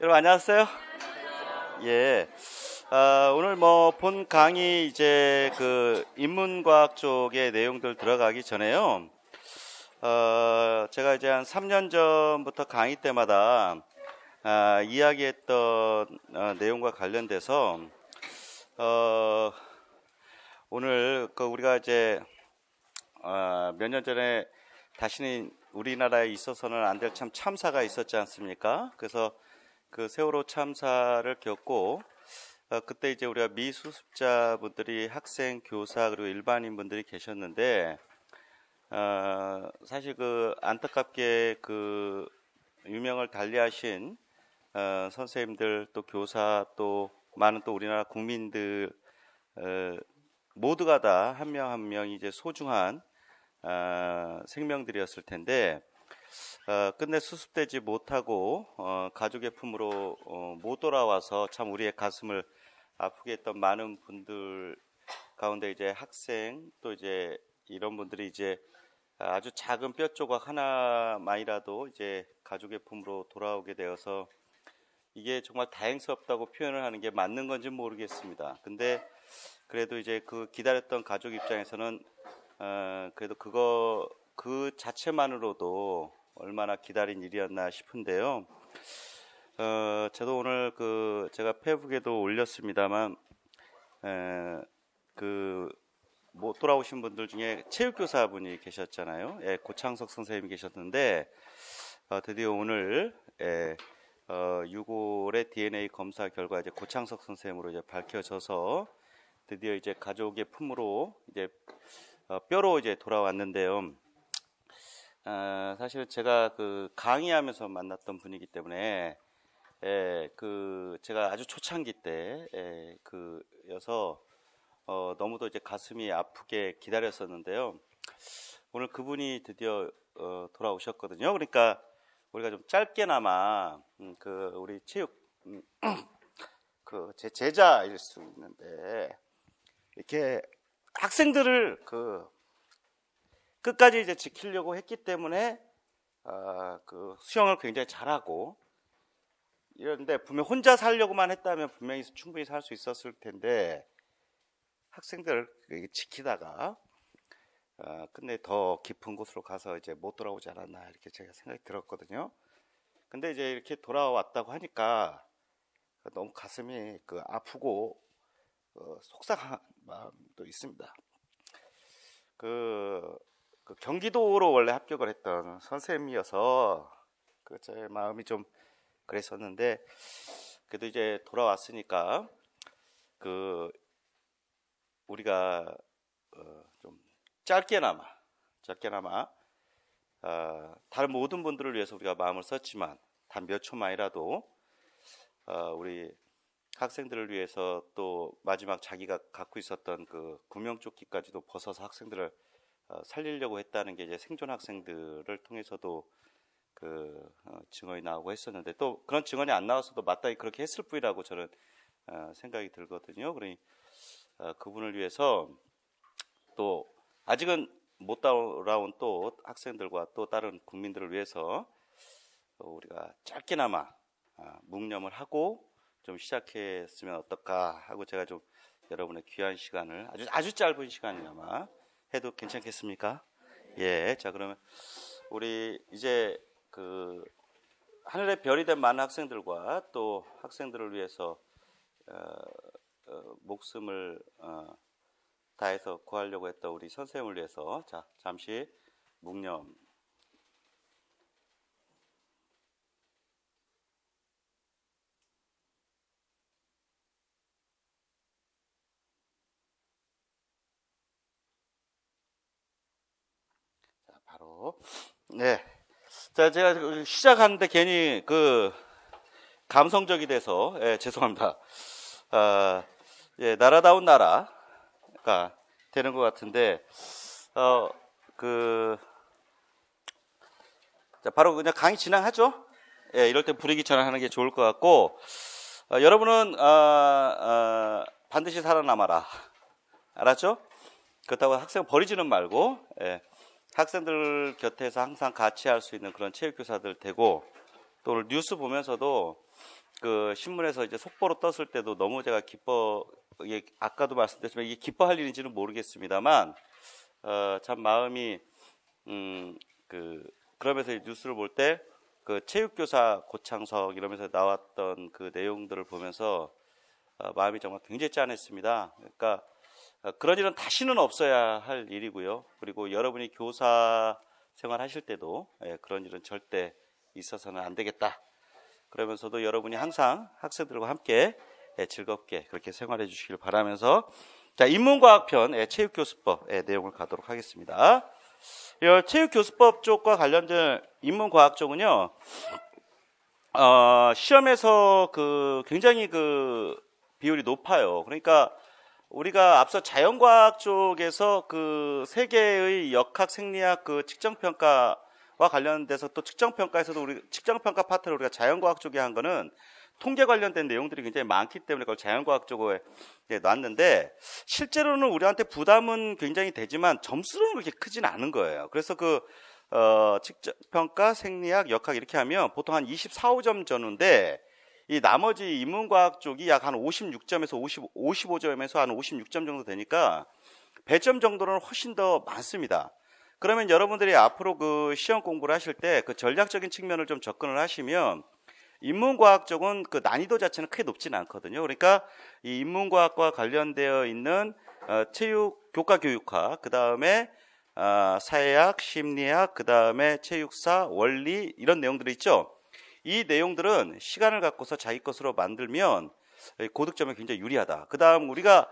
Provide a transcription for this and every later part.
여러분 안녕하세요. 예. 오늘 본 강의 이제 그 인문과학 쪽의 내용들 들어가기 전에요. 제가 이제 한 3년 전부터 강의 때마다 이야기했던 내용과 관련돼서 오늘 우리가 이제 몇 년 전에 다시는 우리나라에 있어서는 안 될 참 참사가 있었지 않습니까? 그래서 그 세월호 참사를 겪고 그때 이제 우리가 미수습자분들이 학생, 교사 그리고 일반인 분들이 계셨는데 사실 그 안타깝게 그 유명을 달리하신 선생님들 또 교사 또 많은 또 우리나라 국민들 모두가 다 한 명 한 명이 이제 소중한 생명들이었을 텐데 끝내 수습되지 못하고 가족의 품으로 못 돌아와서 참 우리의 가슴을 아프게 했던 많은 분들 가운데 이제 학생 또 이제 이런 분들이 이제 아주 작은 뼈 조각 하나만이라도 이제 가족의 품으로 돌아오게 되어서 이게 정말 다행스럽다고 표현을 하는 게 맞는 건지 모르겠습니다. 근데 그래도 이제 그 기다렸던 가족 입장에서는 그래도 그 자체만으로도 얼마나 기다린 일이었나 싶은데요. 저도 오늘 제가 페이북에도 올렸습니다만 못 돌아오신 분들 중에 체육교사분이 계셨잖아요. 예, 고창석 선생님이 계셨는데 드디어 오늘 6월의 DNA 검사 결과 이제 고창석 선생님으로 이제 밝혀져서 드디어 이제 가족의 품으로 이제 뼈로 이제 돌아왔는데요. 사실 제가 그 강의하면서 만났던 분이기 때문에 제가 아주 초창기 때 그여서 너무도 이제 가슴이 아프게 기다렸었는데요. 오늘 그분이 드디어 돌아오셨거든요. 그러니까 우리가 좀 짧게나마 우리 체육 제 제자일 수 있는데 이렇게 학생들을 끝까지 이제 지키려고 했기 때문에 수영을 굉장히 잘하고 이런데 분명 혼자 살려고만 했다면 분명히 충분히 살 수 있었을 텐데 학생들을 지키다가 근데 더 깊은 곳으로 가서 이제 못 돌아오지 않았나 이렇게 제가 생각이 들었거든요. 근데 이제 이렇게 돌아왔다고 하니까 너무 가슴이 아프고 속상한 마음도 있습니다. 경기도로 원래 합격을 했던 선생님이어서 제 마음이 좀 그랬었는데 그래도 이제 돌아왔으니까 우리가 좀 짧게나마 다른 모든 분들을 위해서 우리가 마음을 썼지만 단 몇 초만이라도 우리 학생들을 위해서 또 마지막 자기가 갖고 있었던 그 구명조끼까지도 벗어서 학생들을 살리려고 했다는 게 이제 생존 학생들을 통해서도 증언이 나오고 했었는데 또 그런 증언이 안 나왔어도 마땅히 그렇게 했을 뿐이라고 저는 생각이 들거든요. 그러니 그분을 위해서 또 아직은 못 돌아온 또 학생들과 또 다른 국민들을 위해서 우리가 짧게나마 묵념을 하고 좀 시작했으면 어떨까 하고 제가 좀 여러분의 귀한 시간을 아주 짧은 시간이나마 해도 괜찮겠습니까? 예. 자, 그러면 우리 이제 하늘의 별이 된 많은 학생들과 또 학생들을 위해서 목숨을 다해서 구하려고 했던 우리 선생님을 위해서 자, 잠시 묵념. 자, 바로 네. 자, 제가 시작하는데 괜히 감성적이 돼서 죄송합니다. 나라다운 나라가 되는 것 같은데 자, 바로 그냥 강의 진행하죠. 예, 이럴 때 분위기 전환하는 게 좋을 것 같고 여러분은 반드시 살아남아라. 알았죠? 그렇다고 학생 버리지는 말고 학생들 곁에서 항상 같이 할 수 있는 그런 체육교사들 되고 또 오늘 뉴스 보면서도 그 신문에서 이제 속보로 떴을 때도 너무 제가 이게 아까도 말씀드렸지만 이게 기뻐할 일인지는 모르겠습니다만 참 마음이 그러면서 뉴스를 볼 때 그 체육교사 고창석 이러면서 나왔던 그 내용들을 보면서 마음이 정말 굉장히 짠했습니다. 그러니까 그런 일은 다시는 없어야 할 일이고요. 그리고 여러분이 교사 생활하실 때도 그런 일은 절대 있어서는 안 되겠다. 그러면서도 여러분이 항상 학생들과 함께 즐겁게 그렇게 생활해 주시길 바라면서 자, 인문과학편 체육교수법 내용을 가도록 하겠습니다. 체육교수법 쪽과 관련된 인문과학 쪽은요, 시험에서 굉장히 비율이 높아요. 그러니까 우리가 앞서 자연과학 쪽에서 세 개의 역학, 생리학 측정평가와 관련돼서 또 측정평가에서도 우리 측정평가 파트를 우리가 자연과학 쪽에 한 거는 통계 관련된 내용들이 굉장히 많기 때문에 그걸 자연과학 쪽에 놨는데 실제로는 우리한테 부담은 굉장히 되지만 점수로는 그렇게 크진 않은 거예요. 그래서 측정평가, 생리학, 역학 이렇게 하면 보통 한 24, 5점 전후인데 이 나머지 인문과학 쪽이 약 한 56점에서 55점에서 한 56점 정도 되니까 100점 정도는 훨씬 더 많습니다. 그러면 여러분들이 앞으로 시험 공부를 하실 때 전략적인 측면을 좀 접근을 하시면 인문과학 쪽은 난이도 자체는 크게 높지는 않거든요. 그러니까 이 인문과학과 관련되어 있는 체육, 교과교육학, 그 다음에 사회학, 심리학, 그 다음에 체육사, 원리 이런 내용들이 있죠. 이 내용들은 시간을 갖고서 자기 것으로 만들면 고득점에 굉장히 유리하다. 그 다음 우리가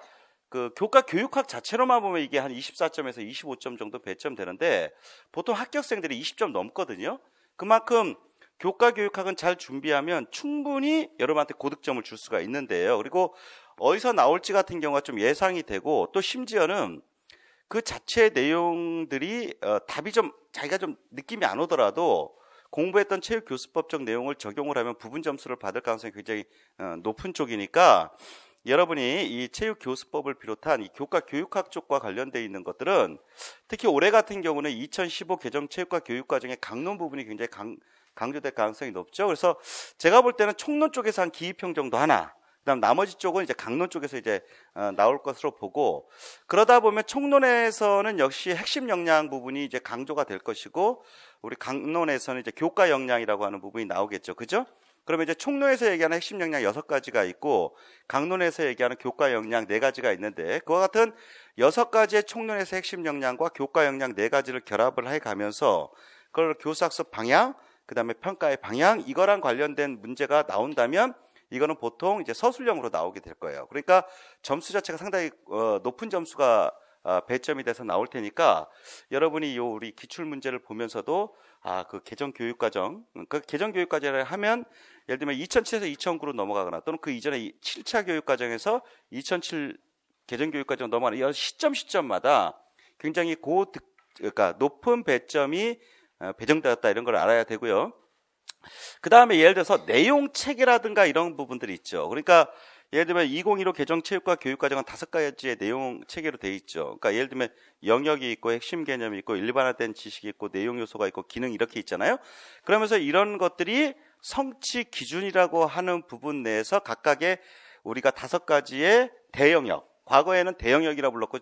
교과교육학 자체로만 보면 이게 한 24점에서 25점 정도 배점 되는데 보통 합격생들이 20점 넘거든요. 그만큼 교과교육학은 잘 준비하면 충분히 여러분한테 고득점을 줄 수가 있는데요. 그리고 어디서 나올지 같은 경우가 좀 예상이 되고 또 심지어는 그 자체 내용들이 답이 자기가 좀 느낌이 안 오더라도 공부했던 체육교수법적 내용을 적용을 하면 부분 점수를 받을 가능성이 굉장히 높은 쪽이니까 여러분이 이 체육교수법을 비롯한 이 교과교육학 쪽과 관련되어 있는 것들은 특히 올해 같은 경우는 2015 개정 체육과 교육과정의 강론 부분이 굉장히 강조될 가능성이 높죠. 그래서 제가 볼 때는 총론 쪽에서 한 기입형 정도 하나, 그다음 나머지 쪽은 이제 강론 쪽에서 이제 나올 것으로 보고 그러다 보면 총론에서는 역시 핵심 역량 부분이 이제 강조가 될 것이고 우리 강론에서는 이제 교과 역량이라고 하는 부분이 나오겠죠. 그죠? 그러면 이제 총론에서 얘기하는 핵심 역량 6가지가 있고 강론에서 얘기하는 교과 역량 4가지가 있는데 그와 같은 6가지의 총론에서 핵심 역량과 교과 역량 4가지를 결합을 해 가면서 그걸 교수학습 방향, 그 다음에 평가의 방향 이거랑 관련된 문제가 나온다면 이거는 보통 이제 서술형으로 나오게 될 거예요. 그러니까 점수 자체가 상당히 높은 점수가 배점이 돼서 나올 테니까 여러분이 우리 기출 문제를 보면서도 개정교육과정, 개정교육과정을 하면 예를 들면 2007에서 2009로 넘어가거나 또는 그 이전에 7차 교육과정에서 2007 개정교육과정 넘어가는 이런 시점마다 굉장히 그러니까 높은 배점이 배정되었다 이런 걸 알아야 되고요. 그 다음에 예를 들어서 내용 체계라든가 이런 부분들이 있죠. 그러니까 예를 들면 2015 개정 체육과 교육과정은 5가지의 내용 체계로 되어 있죠. 그러니까 예를 들면 영역이 있고 핵심 개념이 있고 일반화된 지식이 있고 내용 요소가 있고 기능 이렇게 있잖아요. 그러면서 이런 것들이 성취 기준이라고 하는 부분 내에서 각각의 우리가 5가지의 대영역, 과거에는 대영역이라고 불렀고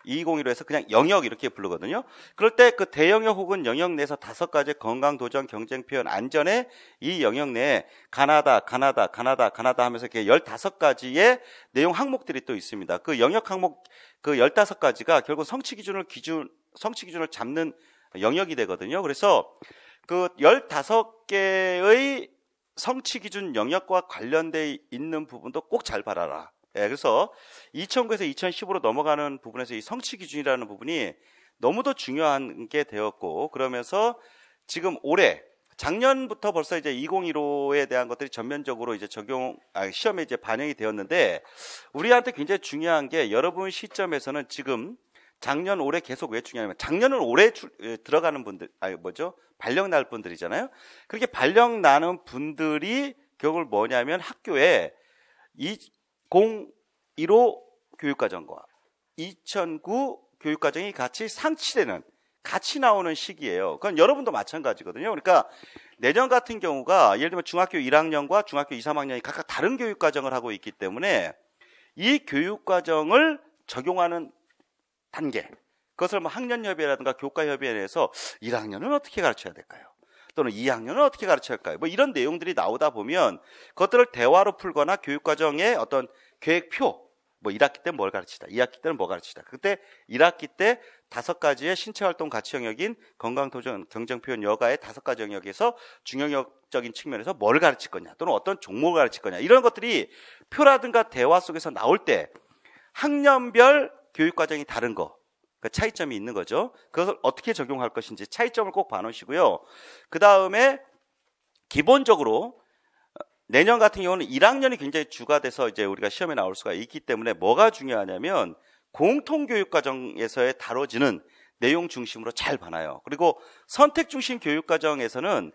2015에서 그냥 영역 이렇게 부르거든요. 그럴 때 그 대영역 혹은 영역 내에서 5가지 건강, 도전, 경쟁, 표현, 안전의 이 영역 내에 가나다 하면서 이렇게 15가지의 내용 항목들이 또 있습니다. 그 영역 항목 그 15가지가 결국 성취 기준을 잡는 영역이 되거든요. 그래서 그 15개의 성취 기준 영역과 관련돼 있는 부분도 꼭 잘 봐라. 그래서 2009에서 2015로 넘어가는 부분에서 이 성취 기준이라는 부분이 너무도 중요한 게 되었고 그러면서 지금 작년부터 벌써 이제 2015에 대한 것들이 전면적으로 이제 시험에 이제 반영이 되었는데 우리한테 굉장히 중요한 게 여러분 시점에서는 지금 작년 올해 계속 왜 중요하냐면 작년은 올해 들어가는 분들 발령 날 분들이잖아요. 그렇게 발령 나는 분들이 결국 뭐냐면 학교에 2015 교육과정과 2009 교육과정이 같이 상치되는 같이 나오는 시기예요. 그건 여러분도 마찬가지거든요. 그러니까 내년 같은 경우가 예를 들면 중학교 1학년과 중학교 2, 3학년이 각각 다른 교육과정을 하고 있기 때문에 이 교육과정을 적용하는 단계, 그것을 뭐 학년협의회라든가 교과협의회에 내서 1학년은 어떻게 가르쳐야 될까요? 또는 2학년은 어떻게 가르쳐야 할까요? 뭐 이런 내용들이 나오다 보면 그것들을 대화로 풀거나 교육과정의 어떤 계획표, 뭐 1학기 때는 뭘 가르치다, 2학기 때는 뭐 가르치다. 그때 1학기 때 5가지의 신체활동 가치 영역인 건강도전, 경쟁표현, 여가의 5가지 영역에서 중영역적인 측면에서 뭘 가르칠 거냐, 또는 어떤 종목을 가르칠 거냐, 이런 것들이 표라든가 대화 속에서 나올 때 학년별 교육과정이 다른 거, 그 차이점이 있는 거죠. 그것을 어떻게 적용할 것인지 차이점을 꼭 봐놓으시고요. 그 다음에 기본적으로 내년 같은 경우는 1학년이 굉장히 주가 돼서 이제 우리가 시험에 나올 수가 있기 때문에 뭐가 중요하냐면 공통교육과정에서의 다뤄지는 내용 중심으로 잘 봐놔요. 그리고 선택 중심 교육과정에서는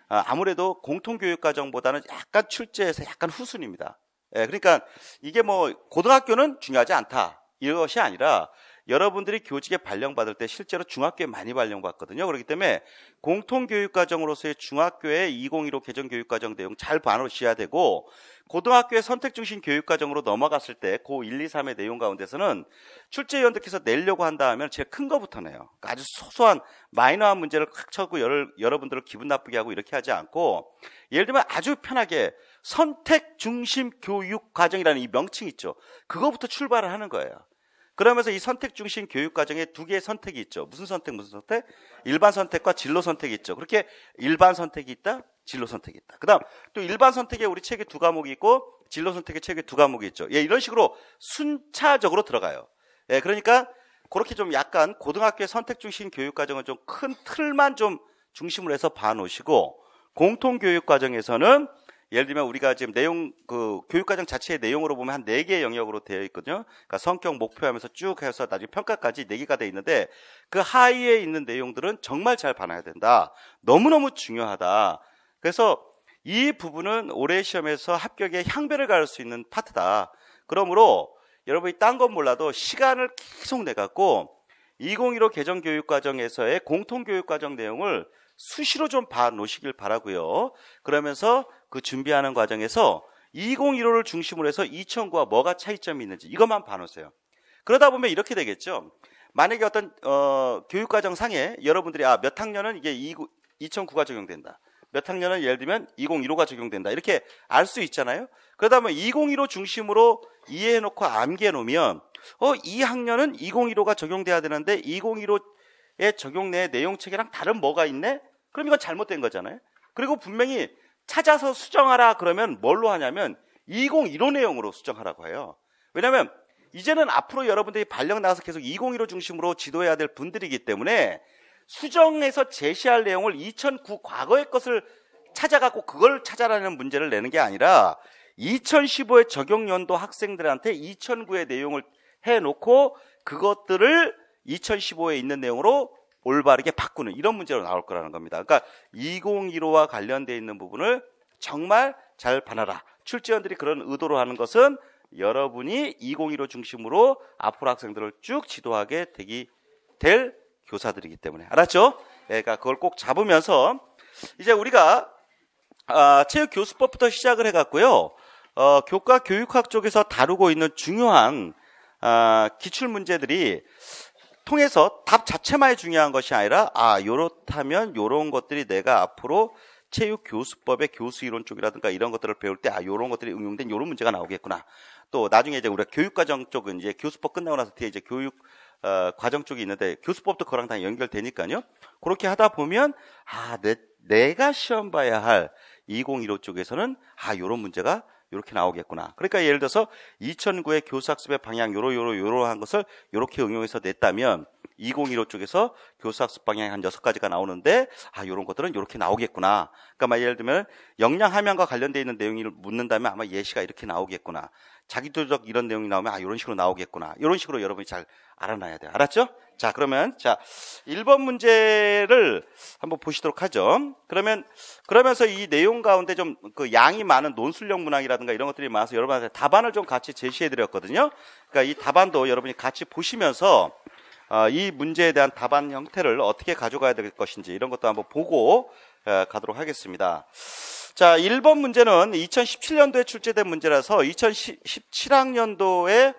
아무래도 공통교육과정보다는 약간 출제에서 약간 후순입니다. 그러니까 이게 뭐 고등학교는 중요하지 않다, 이것이 아니라 여러분들이 교직에 발령받을 때 실제로 중학교에 많이 발령받거든요. 그렇기 때문에 공통교육과정으로서의 중학교의 2015 개정교육과정 내용 잘 봐놓으셔야 되고, 고등학교의 선택중심 교육과정으로 넘어갔을 때 고 1, 2, 3의 내용 가운데서는 출제위원들께서 내려고 한다 하면 제일 큰 거부터 내요. 그러니까 아주 소소한 마이너한 문제를 콱 쳐고 여러분들을 기분 나쁘게 하고 이렇게 하지 않고, 예를 들면 아주 편하게 선택중심 교육과정이라는 이 명칭 있죠. 그거부터 출발을 하는 거예요. 그러면서 이 선택 중심 교육 과정에 두 개의 선택이 있죠. 무슨 선택, 무슨 선택? 일반 선택과 진로 선택이 있죠. 그렇게 일반 선택이 있다, 진로 선택이 있다. 그다음 또 일반 선택에 우리 책에 2과목이 있고 진로 선택에 책에 2과목이 있죠. 이런 식으로 순차적으로 들어가요. 그러니까 그렇게 좀 약간 고등학교의 선택 중심 교육 과정은 좀 큰 틀만 좀 중심으로 해서 봐놓으시고, 공통 교육 과정에서는 예를 들면 우리가 지금 내용, 그 교육과정 자체의 내용으로 보면 한 4개의 영역으로 되어 있거든요. 그러니까 성격, 목표하면서 쭉 해서 나중에 평가까지 4개가 되어 있는데, 그 하위에 있는 내용들은 정말 잘 봐놔야 된다. 너무너무 중요하다. 그래서 이 부분은 올해 시험에서 합격의 향배를 가를 수 있는 파트다. 그러므로 여러분이 딴 건 몰라도 시간을 계속 내갖고 2015 개정교육과정에서의 공통교육과정 내용을 수시로 좀 봐놓으시길 바라고요. 그러면서 그 준비하는 과정에서 2015를 중심으로 해서 2009와 뭐가 차이점이 있는지 이것만 봐놓으세요. 그러다 보면 이렇게 되겠죠. 만약에 어떤 교육과정 상에 여러분들이 몇 학년은 이게 2009가 적용된다, 몇 학년은 예를 들면 2015가 적용된다, 이렇게 알 수 있잖아요. 그러다 보면 2015 중심으로 이해해놓고 암기해놓으면 이 학년은 2015가 적용돼야 되는데 2015의 적용 내 내용책이랑 다른 뭐가 있네? 그럼 이건 잘못된 거잖아요. 그리고 분명히 찾아서 수정하라 그러면 뭘로 하냐면 2015 내용으로 수정하라고 해요. 왜냐하면 이제는 앞으로 여러분들이 발령 나가서 계속 2015 중심으로 지도해야 될 분들이기 때문에 수정해서 제시할 내용을 2009 과거의 것을 찾아갖고 그걸 찾아라는 문제를 내는 게 아니라 2015의 적용연도 학생들한테 2009의 내용을 해놓고 그것들을 2015에 있는 내용으로 올바르게 바꾸는 이런 문제로 나올 거라는 겁니다. 그러니까 2015와 관련되어 있는 부분을 정말 잘 봐놔라. 출제원들이 그런 의도로 하는 것은 여러분이 2015 중심으로 앞으로 학생들을 쭉 지도하게 될 교사들이기 때문에. 알았죠? 그러니까 그걸 꼭 잡으면서 이제 우리가 체육교수법부터 시작을 해갔고요. 교과 교육학 쪽에서 다루고 있는 중요한 기출문제들이 통해서 답 자체만이 중요한 것이 아니라 요렇다면 요런 것들이 내가 앞으로 체육교수법의 교수이론 쪽이라든가 이런 것들을 배울 때 요런 것들이 응용된 요런 문제가 나오겠구나. 또 나중에 이제 우리가 교육과정 쪽은 이제 교수법 끝나고 나서 뒤에 이제 교육 과정 쪽이 있는데 교수법도 그거랑 다 연결되니까요. 그렇게 하다 보면 내가 시험 봐야 할 2015 쪽에서는 요런 문제가 이렇게 나오겠구나. 그러니까 예를 들어서 2009의 교수학습의 방향 요러한 것을 이렇게 응용해서 냈다면 2015 쪽에서 교수학습 방향이 한 6가지가 나오는데 이런 것들은 이렇게 나오겠구나. 그러니까 예를 들면 역량 함양과 관련되어 있는 내용을 묻는다면 아마 예시가 이렇게 나오겠구나. 자기도적 이런 내용이 나오면 이런 식으로 나오겠구나. 이런 식으로 여러분이 잘 알아놔야 돼요. 알았죠? 자, 그러면 1번 문제를 한번 보시도록 하죠. 그러면서 이 내용 가운데 좀 그 양이 많은 논술형 문항이라든가 이런 것들이 많아서 여러분한테 답안을 좀 같이 제시해 드렸거든요. 그러니까 이 답안도 여러분이 같이 보시면서 이 문제에 대한 답안 형태를 어떻게 가져가야 될 것인지 이런 것도 한번 보고 가도록 하겠습니다. 자, 1번 문제는 2017년도에 출제된 문제라서 2017학년도에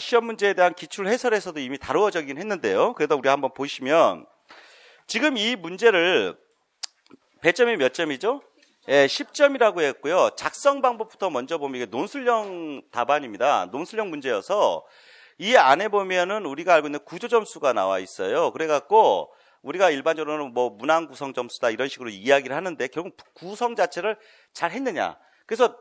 시험 문제에 대한 기출 해설에서도 이미 다루어지긴 했는데요. 그래도 우리 한번 보시면 지금 이 문제를 배점이 몇 점이죠? 10점이라고 했고요. 작성 방법부터 먼저 보면 이게 논술형 답안입니다. 논술형 문제여서 이 안에 보면은 우리가 알고 있는 구조 점수가 나와 있어요. 그래갖고 우리가 일반적으로는 뭐 문항 구성 점수다 이런 식으로 이야기를 하는데 결국 구성 자체를 잘 했느냐. 그래서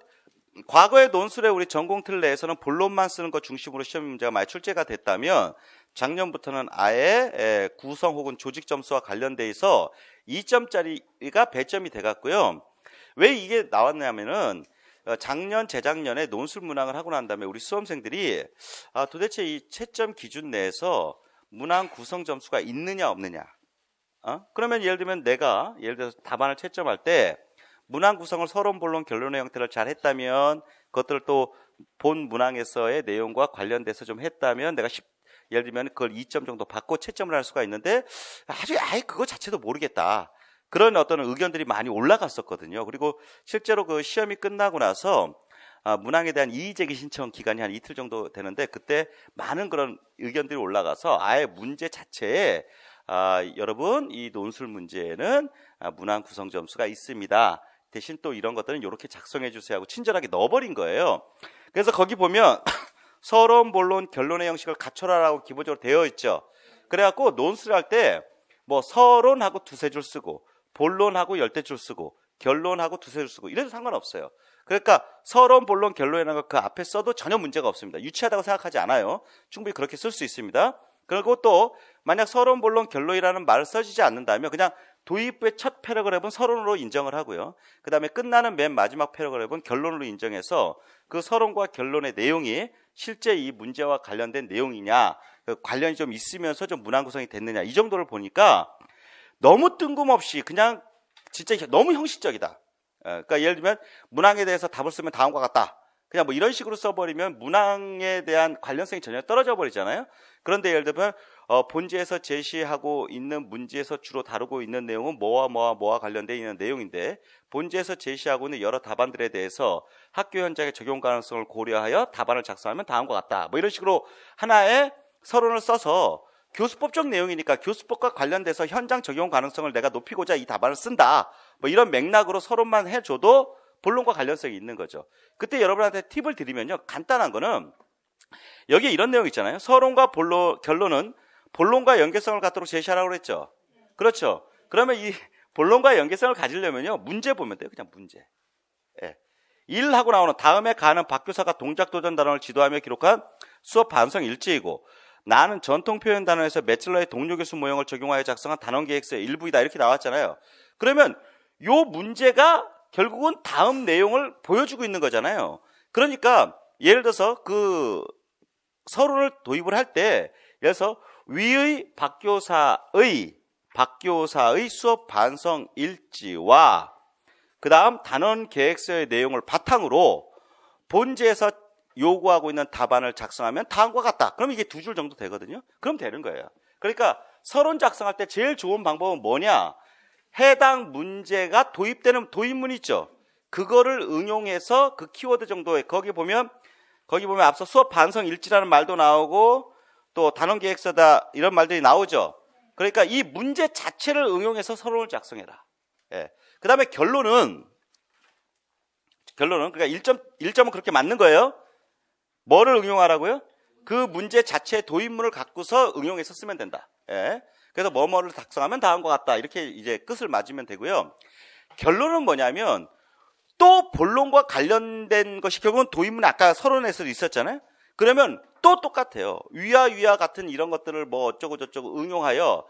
과거의 논술에 우리 전공틀 내에서는 본론만 쓰는 것 중심으로 시험 문제가 많이 출제가 됐다면 작년부터는 아예 구성 혹은 조직 점수와 관련돼 있어 2점짜리가 배점이 돼갔고요. 왜 이게 나왔냐면은 작년, 재작년에 논술 문항을 하고 난 다음에 우리 수험생들이 도대체 이 채점 기준 내에서 문항 구성 점수가 있느냐 없느냐. 그러면 예를 들면 내가 예를 들어서 답안을 채점할 때 문항 구성을 서론, 본론, 결론의 형태를 잘 했다면 그것들을 또 본 문항에서의 내용과 관련돼서 좀 했다면 내가 예를 들면 그걸 2점 정도 받고 채점을 할 수가 있는데 아예 그거 자체도 모르겠다. 그런 어떤 의견들이 많이 올라갔었거든요. 그리고 실제로 그 시험이 끝나고 나서 문항에 대한 이의제기 신청 기간이 한 이틀 정도 되는데 그때 많은 그런 의견들이 올라가서 아예 문제 자체에 여러분 이 논술 문제에는 문항 구성 점수가 있습니다. 대신 또 이런 것들은 이렇게 작성해 주세요 하고 친절하게 넣어버린 거예요. 그래서 거기 보면 서론, 본론, 결론의 형식을 갖춰라라고 기본적으로 되어 있죠. 그래갖고 논술을 할 때 뭐 서론하고 두세 줄 쓰고 본론하고 10줄 쓰고 결론하고 두세 줄 쓰고 이래도 상관없어요. 그러니까 서론, 본론, 결론이라는 거 그 앞에 써도 전혀 문제가 없습니다. 유치하다고 생각하지 않아요. 충분히 그렇게 쓸 수 있습니다. 그리고 또 만약 서론, 본론, 결론이라는 말을 써지지 않는다면 그냥 도입부의 첫 패러그래프는 서론으로 인정을 하고요. 그 다음에 끝나는 맨 마지막 패러그래프는 결론으로 인정해서 그 서론과 결론의 내용이 실제 이 문제와 관련된 내용이냐, 그 관련이 좀 있으면서 좀 문항 구성이 됐느냐 이 정도를 보니까 너무 뜬금없이 그냥 진짜 너무 형식적이다. 그러니까 예를 들면 문항에 대해서 답을 쓰면 다음과 같다. 그냥 뭐 이런 식으로 써버리면 문항에 대한 관련성이 전혀 떨어져 버리잖아요. 그런데 예를 들면 본지에서 제시하고 있는 문제에서 주로 다루고 있는 내용은 뭐와 관련되어 있는 내용인데 본지에서 제시하고 있는 여러 답안들에 대해서 학교 현장의 적용 가능성을 고려하여 답안을 작성하면 다음과 같다. 뭐 이런 식으로 하나의 서론을 써서 교수법적 내용이니까 교수법과 관련돼서 현장 적용 가능성을 내가 높이고자 이 답안을 쓴다. 뭐 이런 맥락으로 서론만 해줘도 본론과 관련성이 있는 거죠. 그때 여러분한테 팁을 드리면요. 간단한 거는 여기에 이런 내용 있잖아요. 서론과 결론은 본론과 연계성을 갖도록 제시하라고 그랬죠. 그렇죠. 그러면 이 본론과 연계성을 가지려면요. 문제 보면 돼요. 그냥 문제. 예. 1하고 나오는 다음에 가는 박교사가 동작 도전 단원을 지도하며 기록한 수업 반성 일지이고 나는 전통 표현 단원에서 매칠러의 동료 교수 모형을 적용하여 작성한 단원 계획서의 일부이다. 이렇게 나왔잖아요. 그러면 요 문제가 결국은 다음 내용을 보여주고 있는 거잖아요. 그러니까 예를 들어서 그 서론을 도입을 할 때 예를 들어서 위의 박교사의 수업 반성 일지와 그 다음 단원 계획서의 내용을 바탕으로 본지에서 요구하고 있는 답안을 작성하면 다음과 같다. 그럼 이게 2줄 정도 되거든요. 그럼 되는 거예요. 그러니까 서론 작성할 때 제일 좋은 방법은 뭐냐? 해당 문제가 도입되는 도입문 있죠. 그거를 응용해서 그 키워드 정도에 거기 보면 앞서 수업 반성 일지라는 말도 나오고 또 단원 계획서다 이런 말들이 나오죠. 그러니까 이 문제 자체를 응용해서 서론을 작성해라. 예. 그다음에 결론은 그러니까 1점은 그렇게 맞는 거예요. 뭐를 응용하라고요? 그 문제 자체의 도입문을 갖고서 응용해서 쓰면 된다. 예. 그래서 뭐뭐를 작성하면 다음과 같다. 이렇게 이제 끝을 맞으면 되고요. 결론은 뭐냐면 또 본론과 관련된 것이 결국은 도입문 아까 서론에서도 있었잖아요. 그러면 또 똑같아요. 위와 같은 이런 것들을 뭐 어쩌고 저쩌고 응용하여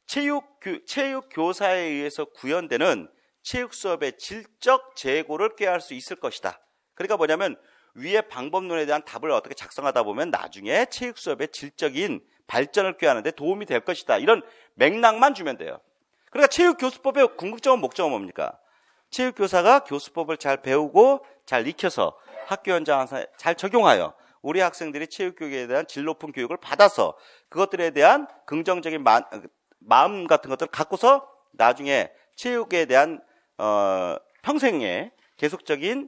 체육 교사에 의해서 구현되는 체육 수업의 질적 재고를 꾀할 수 있을 것이다. 그러니까 뭐냐면 위의 방법론에 대한 답을 어떻게 작성하다 보면 나중에 체육 수업의 질적인 발전을 꾀하는데 도움이 될 것이다. 이런 맥락만 주면 돼요. 그러니까 체육 교수법의 궁극적인 목적은 뭡니까? 체육 교사가 교수법을 잘 배우고 잘 익혀서 학교 현장에서 잘 적용하여 우리 학생들이 체육 교육에 대한 질 높은 교육을 받아서 그것들에 대한 긍정적인 마음 같은 것들을 갖고서 나중에 체육에 대한 평생의 계속적인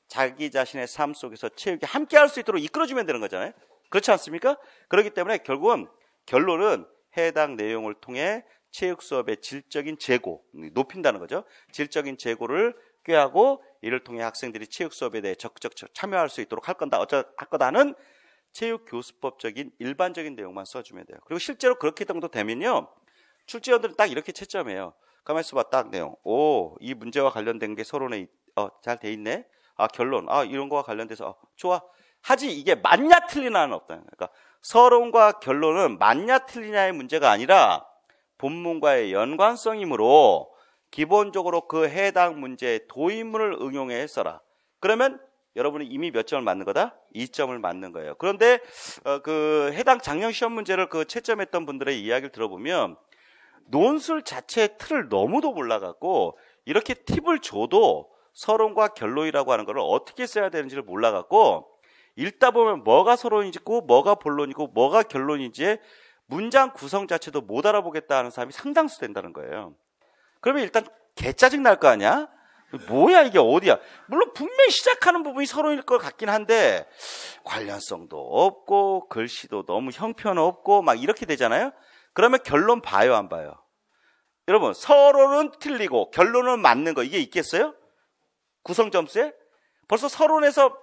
자기 자신의 삶 속에서 체육이 함께할 수 있도록 이끌어주면 되는 거잖아요. 그렇지 않습니까? 그렇기 때문에 결국은 결론은 해당 내용을 통해 체육 수업의 질적인 재고, 높인다는 거죠. 질적인 재고를 꾀하고 이를 통해 학생들이 체육 수업에 대해 적극적 참여할 수 있도록 할 거다는 체육 교수법적인 일반적인 내용만 써주면 돼요. 그리고 실제로 그렇게 정도 되면요, 출제원들은 딱 이렇게 채점해요. 가만히 있어봐, 딱 내용. 오, 이 문제와 관련된 게 서론에 잘 돼 있네. 결론. 이런 거와 관련돼서 좋아. 하지 이게 맞냐 틀리냐는 없다. 그러니까 서론과 결론은 맞냐 틀리냐의 문제가 아니라 본문과의 연관성이므로 기본적으로 그 해당 문제의 도입문을 응용해 써라. 그러면 여러분이 이미 몇 점을 맞는 거다? 2점을 맞는 거예요. 그런데 그 해당 작년 시험 문제를 그 채점했던 분들의 이야기를 들어보면 논술 자체의 틀을 너무도 몰라갖고 이렇게 팁을 줘도 서론과 결론이라고 하는 걸 어떻게 써야 되는지를 몰라갖고 읽다 보면 뭐가 서론이고 뭐가 본론이고 뭐가 결론인지 문장 구성 자체도 못 알아보겠다 하는 사람이 상당수 된다는 거예요. 그러면 일단 개짜증 날 거 아니야? 뭐야 이게 어디야? 물론 분명히 시작하는 부분이 서론일 것 같긴 한데 관련성도 없고 글씨도 너무 형편없고 막 이렇게 되잖아요. 그러면 결론 봐요 안 봐요? 여러분 서론은 틀리고 결론은 맞는 거 이게 있겠어요? 구성 점수에? 벌써 서론에서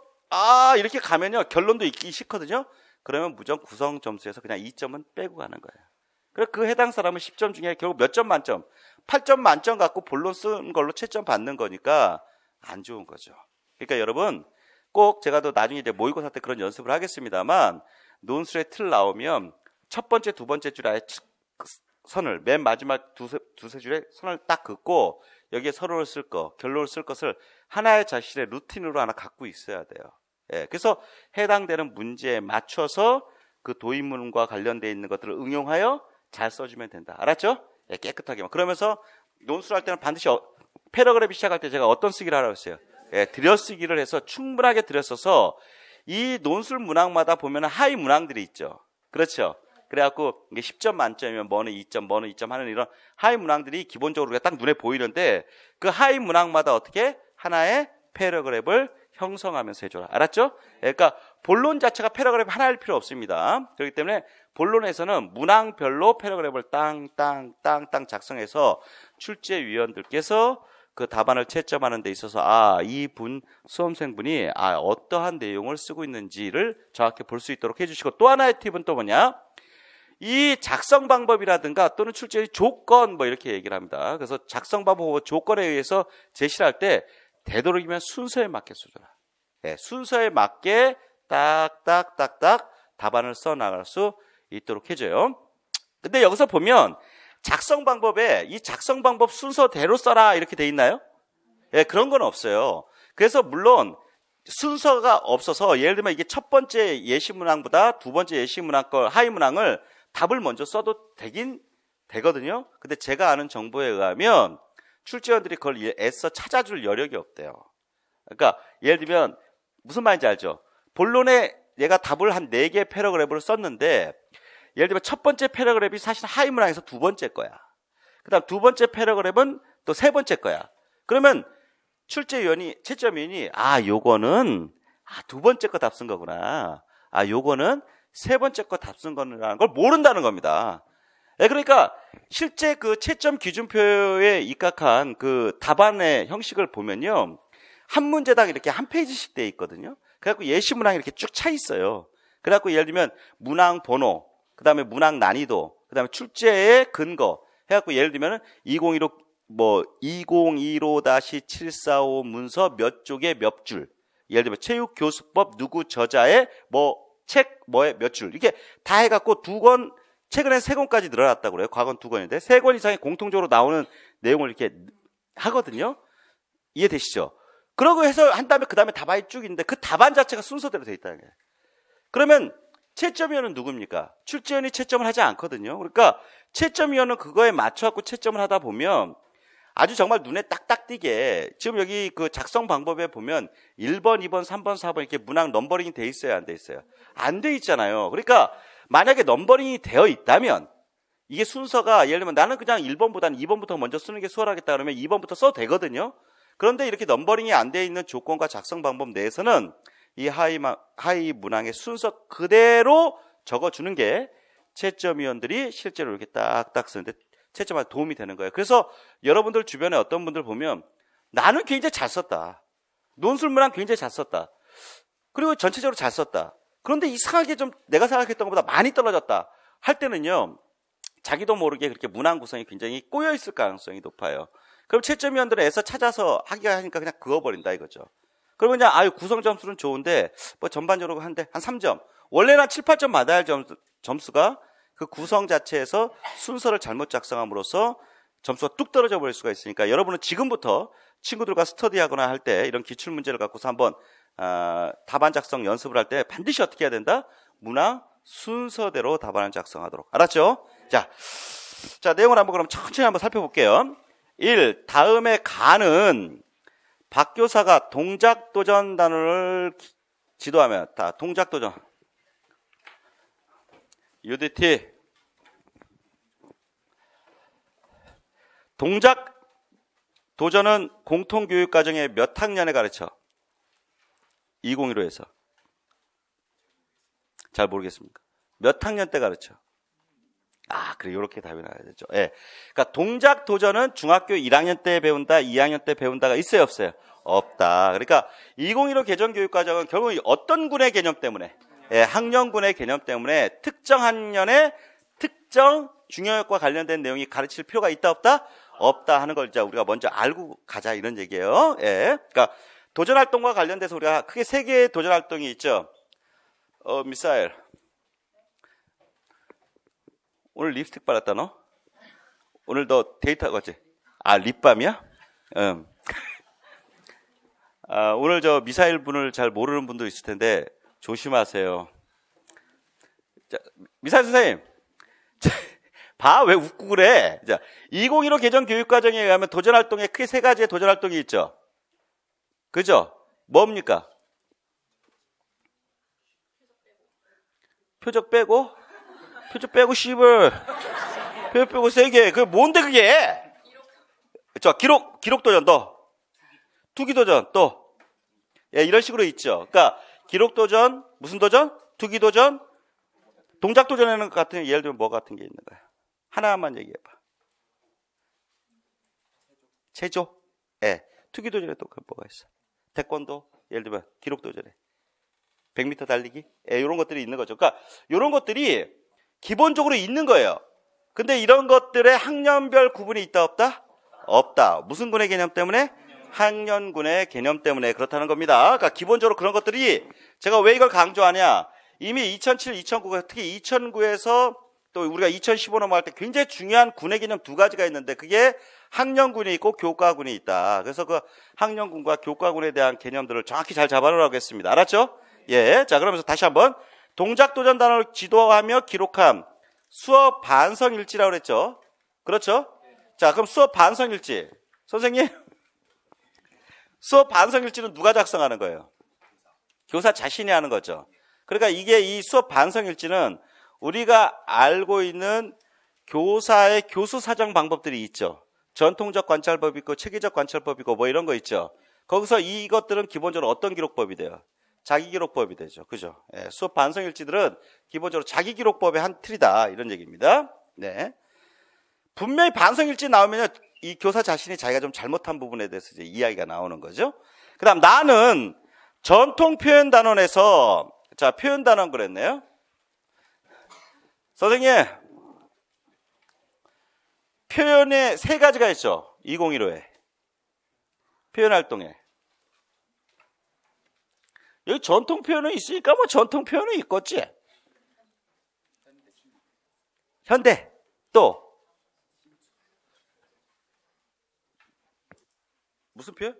이렇게 가면요 결론도 있기 싫거든요. 그러면 무조건 구성 점수에서 그냥 2점은 빼고 가는 거예요. 그래서 그 해당 사람은 10점 중에 결국 몇 점 만점? 8점 만점 갖고 본론 쓴 걸로 채점 받는 거니까 안 좋은 거죠. 그러니까 여러분 꼭 제가 또 나중에 이제 모의고사 때 그런 연습을 하겠습니다만 논술의 틀 나오면 첫 번째, 두 번째 줄에 아예 선을 맨 마지막 두세 줄에 선을 딱 긋고 여기에 서론을 쓸 거, 결론을 쓸 것을 하나의 자신의 루틴으로 하나 갖고 있어야 돼요. 예, 그래서 해당되는 문제에 맞춰서 그 도입문과 관련되어 있는 것들을 응용하여 잘 써주면 된다. 알았죠? 예, 깨끗하게만. 그러면서 논술할 때는 반드시 패러그래프 시작할 때 제가 어떤 쓰기를 하라고 했어요? 예, 들여쓰기를 해서 충분하게 들여써서 이 논술 문항마다 보면 하위 문항들이 있죠. 그렇죠? 그래갖고 이게 10점 만점이면 뭐는 2점, 뭐는 2점 하는 이런 하위 문항들이 기본적으로 딱 눈에 보이는데 그 하위 문항마다 어떻게 하나의 패러그래프를 형성하면서 해줘라. 알았죠? 그러니까 본론 자체가 패러그래프 하나일 필요 없습니다. 그렇기 때문에 본론에서는 문항별로 패러그래프를 땅땅 작성해서 출제위원들께서 그 답안을 채점하는 데 있어서 이 수험생분이 어떠한 내용을 쓰고 있는지를 정확히 볼 수 있도록 해주시고, 또 하나의 팁은 또 뭐냐? 이 작성 방법이라든가 또는 출제의 조건 뭐 이렇게 얘기를 합니다. 그래서 작성 방법 조건에 의해서 제시를 할 때 되도록이면 순서에 맞게 써줘라. 네, 순서에 맞게 딱딱딱딱 답안을 써 나갈 수 있도록 해줘요. 근데 여기서 보면 작성 방법에 이 작성 방법 순서대로 써라 이렇게 돼 있나요? 네, 그런 건 없어요. 그래서 물론 순서가 없어서 예를 들면 이게 첫 번째 예시 문항보다 두 번째 예시 문항 걸 하위 문항을 답을 먼저 써도 되긴 되거든요. 근데 제가 아는 정보에 의하면 출제원들이 그걸 애써 찾아줄 여력이 없대요. 그러니까 예를 들면 무슨 말인지 알죠? 본론에 얘가 답을 한 4개 패러그래프를 썼는데 예를 들면 첫 번째 패러그래프이 사실 하위 문항에서 두 번째 거야. 그 다음 두 번째 패러그래프는 또 세 번째 거야. 그러면 채점위원이 요거는 두 번째 거 답 쓴 거구나. 요거는 세 번째 거 답 쓴 거라는 걸 모른다는 겁니다. 그러니까 실제 그 채점 기준표에 입각한 그 답안의 형식을 보면요, 한 문제당 이렇게 한 페이지씩 돼 있거든요. 그래갖고 예시 문항이 이렇게 쭉 차 있어요. 그래갖고 예를 들면 문항 번호, 그 다음에 문항 난이도, 그 다음에 출제의 근거 해갖고 예를 들면 2015-745 문서 몇 쪽에 몇 줄, 예를 들면 체육교수법 누구 저자의 책 몇 줄, 이렇게 다 해갖고 2권, 최근엔 3권까지 늘어났다고 그래요. 과거는 2권인데 3권 이상이 공통적으로 나오는 내용을 이렇게 하거든요. 이해되시죠? 그러고 해서 한 다음에 그 다음에 답안이 쭉 있는데 그 답안 자체가 순서대로 돼 있다는 거예요. 그러면 채점위원은 누굽니까? 출제위원이 채점을 하지 않거든요. 그러니까 채점위원은 그거에 맞춰갖고 채점을 하다 보면 아주 정말 눈에 딱딱 띄게, 지금 여기 그 작성 방법에 보면 1번, 2번, 3번, 4번 이렇게 문항 넘버링이 돼 있어요, 안 돼 있어요? 안 돼 있잖아요. 그러니까 만약에 넘버링이 되어 있다면 이게 순서가 예를 들면 나는 그냥 1번보다는 2번부터 먼저 쓰는 게 수월하겠다 그러면 2번부터 써도 되거든요. 그런데 이렇게 넘버링이 안 되어 있는 조건과 작성 방법 내에서는 이 하위 문항의 순서 그대로 적어주는 게 채점위원들이 실제로 이렇게 딱딱 쓰는데 채점에 도움이 되는 거예요. 그래서 여러분들 주변에 어떤 분들 보면 나는 굉장히 잘 썼다. 논술문항 굉장히 잘 썼다. 그리고 전체적으로 잘 썼다. 그런데 이상하게 좀 내가 생각했던 것보다 많이 떨어졌다 할 때는요. 자기도 모르게 그렇게 문항 구성이 굉장히 꼬여있을 가능성이 높아요. 그럼 채점위원들은 애써 찾아서 하기가 하니까 그냥 그어버린다 이거죠. 그러면 그냥 구성 점수는 좋은데 뭐 전반적으로 한 3점. 원래는 한 7, 8점 받아야 할 점수가 그 구성 자체에서 순서를 잘못 작성함으로써 점수가 뚝 떨어져 버릴 수가 있으니까 여러분은 지금부터 친구들과 스터디하거나 할 때 이런 기출문제를 갖고서 한번 답안 작성 연습을 할 때 반드시 어떻게 해야 된다? 문항 순서대로 답안을 작성하도록. 알았죠? 자, 내용을 한번 그럼 천천히 한번 살펴볼게요. 1. 다음에 가는 박 교사가 동작도전 단원을 지도하면 동작도전 UDT 동작도전은 공통교육과정의 몇 학년에 가르쳐? 2015에서 잘 모르겠습니까? 몇 학년 때 가르쳐? 그래, 요렇게 답이 나와야 되죠. 예. 그러니까 동작 도전은 중학교 1학년 때 배운다, 2학년 때 배운다가 있어요, 없어요? 없다. 그러니까 2015 개정교육과정은 결국 어떤 군의 개념 때문에, 학년군의 개념 때문에 특정 학년의 특정 중요역과 관련된 내용이 가르칠 필요가 있다, 없다? 없다 하는 걸 이제 우리가 먼저 알고 가자 이런 얘기예요. 예. 그러니까 도전 활동과 관련돼서 우리가 크게 3개의 도전 활동이 있죠. 미사일. 오늘 립스틱 발랐다 너? 오늘 너 데이트 가지? 립밤이야? 오늘 저 미사일 분을 잘 모르는 분도 있을 텐데 조심하세요. 자, 미사일 선생님. 왜 웃고 그래? 자, 2015 개정 교육과정에 의하면 도전 활동에 크게 3가지의 도전 활동이 있죠. 그죠? 뭡니까? 표적 빼고? 표적 빼고 씨발. 표적 빼고 3개. 그게 뭔데 그게? 기록 도전 또. 투기 도전 또. 이런 식으로 있죠. 그러니까 기록 도전, 무슨 도전? 투기 도전, 동작 도전에는 같은 예를 들면 뭐 같은 게 있는 거야? 하나만 얘기해봐. 체조. 투기 도전에 또 뭐가 있어? 태권도. 예를 들면 기록 도전에 100m 달리기. 이런 것들이 있는 거죠. 그러니까 이런 것들이 기본적으로 있는 거예요. 근데 이런 것들의 학년별 구분이 있다 없다? 없다. 무슨 군의 개념 때문에? 학년군의 개념 때문에 그렇다는 겁니다. 그러니까 기본적으로 그런 것들이 제가 왜 이걸 강조하냐? 이미 2007, 2009, 특히 2009에서 또 우리가 2015 넘어갈 때 굉장히 중요한 군의 개념 2가지가 있는데 그게 학년군이 있고 교과군이 있다. 그래서 그 학년군과 교과군에 대한 개념들을 정확히 잘 잡아놓으라고 했습니다. 알았죠? 자, 그러면서 다시 한번 동작도전 단어를 지도하며 기록함 수업 반성일지라고 그랬죠? 그렇죠? 자, 그럼 수업 반성일지. 선생님, 수업 반성일지는 누가 작성하는 거예요? 교사 자신이 하는 거죠. 그러니까 이게 이 수업 반성일지는 우리가 알고 있는 교사의 교수 사정 방법들이 있죠. 전통적 관찰법이 있고 체계적 관찰법이고 뭐 이런 거 있죠. 거기서 이것들은 기본적으로 어떤 기록법이 돼요? 자기 기록법이 되죠. 그죠? 수업 반성일지들은 기본적으로 자기 기록법의 한 틀이다. 이런 얘기입니다. 네. 분명히 반성일지 나오면 이 교사 자신이 자기가 좀 잘못한 부분에 대해서 이제 이야기가 나오는 거죠. 그 다음 나는 전통 표현 단원에서 자, 표현 단원 그랬네요. 선생님, 표현에 3가지가 있죠. 2015에. 표현 활동에. 여기 전통 표현은 있으니까 뭐 전통 표현은 있겠지. 현대. 또. 무슨 표현?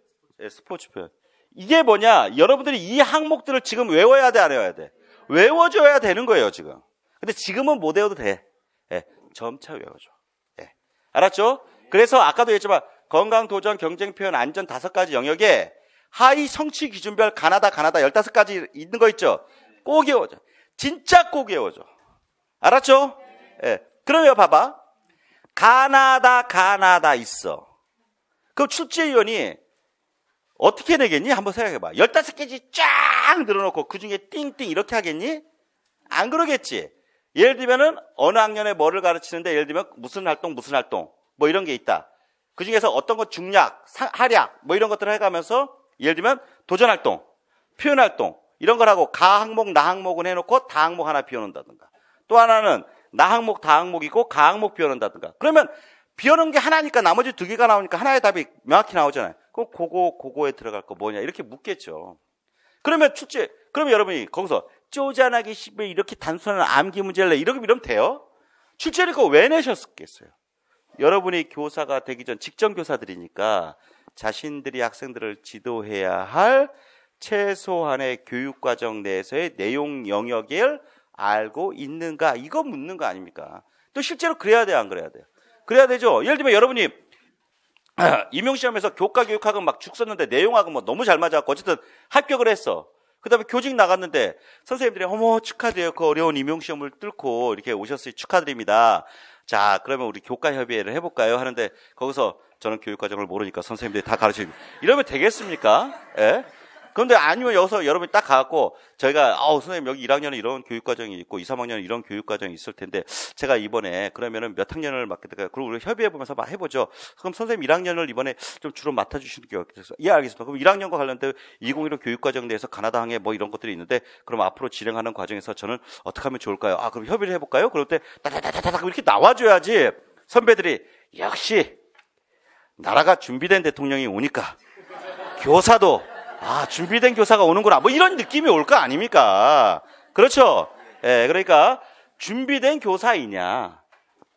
스포츠 표현. 이게 뭐냐? 여러분들이 이 항목들을 지금 외워야 돼, 안 외워야 돼? 외워줘야 되는 거예요, 지금. 근데 지금은 못 외워도 돼. 점차 외워줘. 알았죠? 그래서 아까도 얘기했지만 건강, 도전, 경쟁, 표현, 안전 5가지 영역에 하위 성취 기준별 가나다 15가지 있는 거 있죠? 꼭 외워줘. 진짜 꼭 외워줘. 알았죠? 그러면 봐봐. 가나다 있어. 그럼 출제위원이 어떻게 내겠니? 한번 생각해봐. 15개지 쫙 늘어놓고 그 중에 띵띵 이렇게 하겠니? 안 그러겠지. 예를 들면은 어느 학년에 뭐를 가르치는데 예를 들면 무슨 활동 뭐 이런 게 있다. 그 중에서 어떤 것 중략, 하략 뭐 이런 것들을 해가면서 예를 들면 도전활동, 표현활동 이런 걸 하고 가항목, 나항목은 해놓고 다항목 하나 비워놓는다든가. 또 하나는 나항목, 다항목이고 가항목 비워놓는다든가. 그러면 비워놓은 게 하나니까 나머지 2개가 나오니까 하나의 답이 명확히 나오잖아요. 그럼 그거에 들어갈 거 뭐냐 이렇게 묻겠죠. 그러면 그러면 여러분이 거기서 쪼잔하게 이렇게 단순한 암기 문제를 내 이러면 돼요? 출제를 그거 왜 내셨겠어요? 여러분이 교사가 되기 전 직전 교사들이니까 자신들이 학생들을 지도해야 할 최소한의 교육과정 내에서의 내용 영역을 알고 있는가 이거 묻는 거 아닙니까? 또 실제로 그래야 돼요, 안 그래야 돼요? 그래야 되죠. 예를 들면 여러분이 임용시험에서 교과 교육학은 막 죽 썼는데 내용학은 뭐 너무 잘 맞아갖고 어쨌든 합격을 했어. 그 다음에 교직 나갔는데 선생님들이 어머 축하드려요. 그 어려운 임용시험을 뚫고 이렇게 오셨으니 축하드립니다. 자, 그러면 우리 교과협의회를 해볼까요? 하는데 거기서 저는 교육과정을 모르니까 선생님들이 다 가르쳐줍니다. 이러면 되겠습니까? 예? 그런데 아니면 여기서 여러분이 딱 가갖고 저희가 선생님 여기 1학년은 이런 교육과정이 있고 2, 3학년은 이런 교육과정이 있을 텐데 제가 이번에 그러면은 몇 학년을 맡게 될까요? 그리고 우리 협의해보면서 막 해보죠. 그럼 선생님 1학년을 이번에 좀 주로 맡아주시는 게 어떻겠어요? 예, 알겠습니다. 그럼 1학년과 관련된 2015 교육과정 내에서 가나다항에 뭐 이런 것들이 있는데 그럼 앞으로 진행하는 과정에서 저는 어떻게 하면 좋을까요? 그럼 협의를 해볼까요? 그럴 때 따다다다닥 이렇게 나와줘야지 선배들이 역시 나라가 준비된 대통령이 오니까 교사도 준비된 교사가 오는구나. 뭐 이런 느낌이 올 거 아닙니까? 그렇죠? 예, 그러니까 준비된 교사이냐,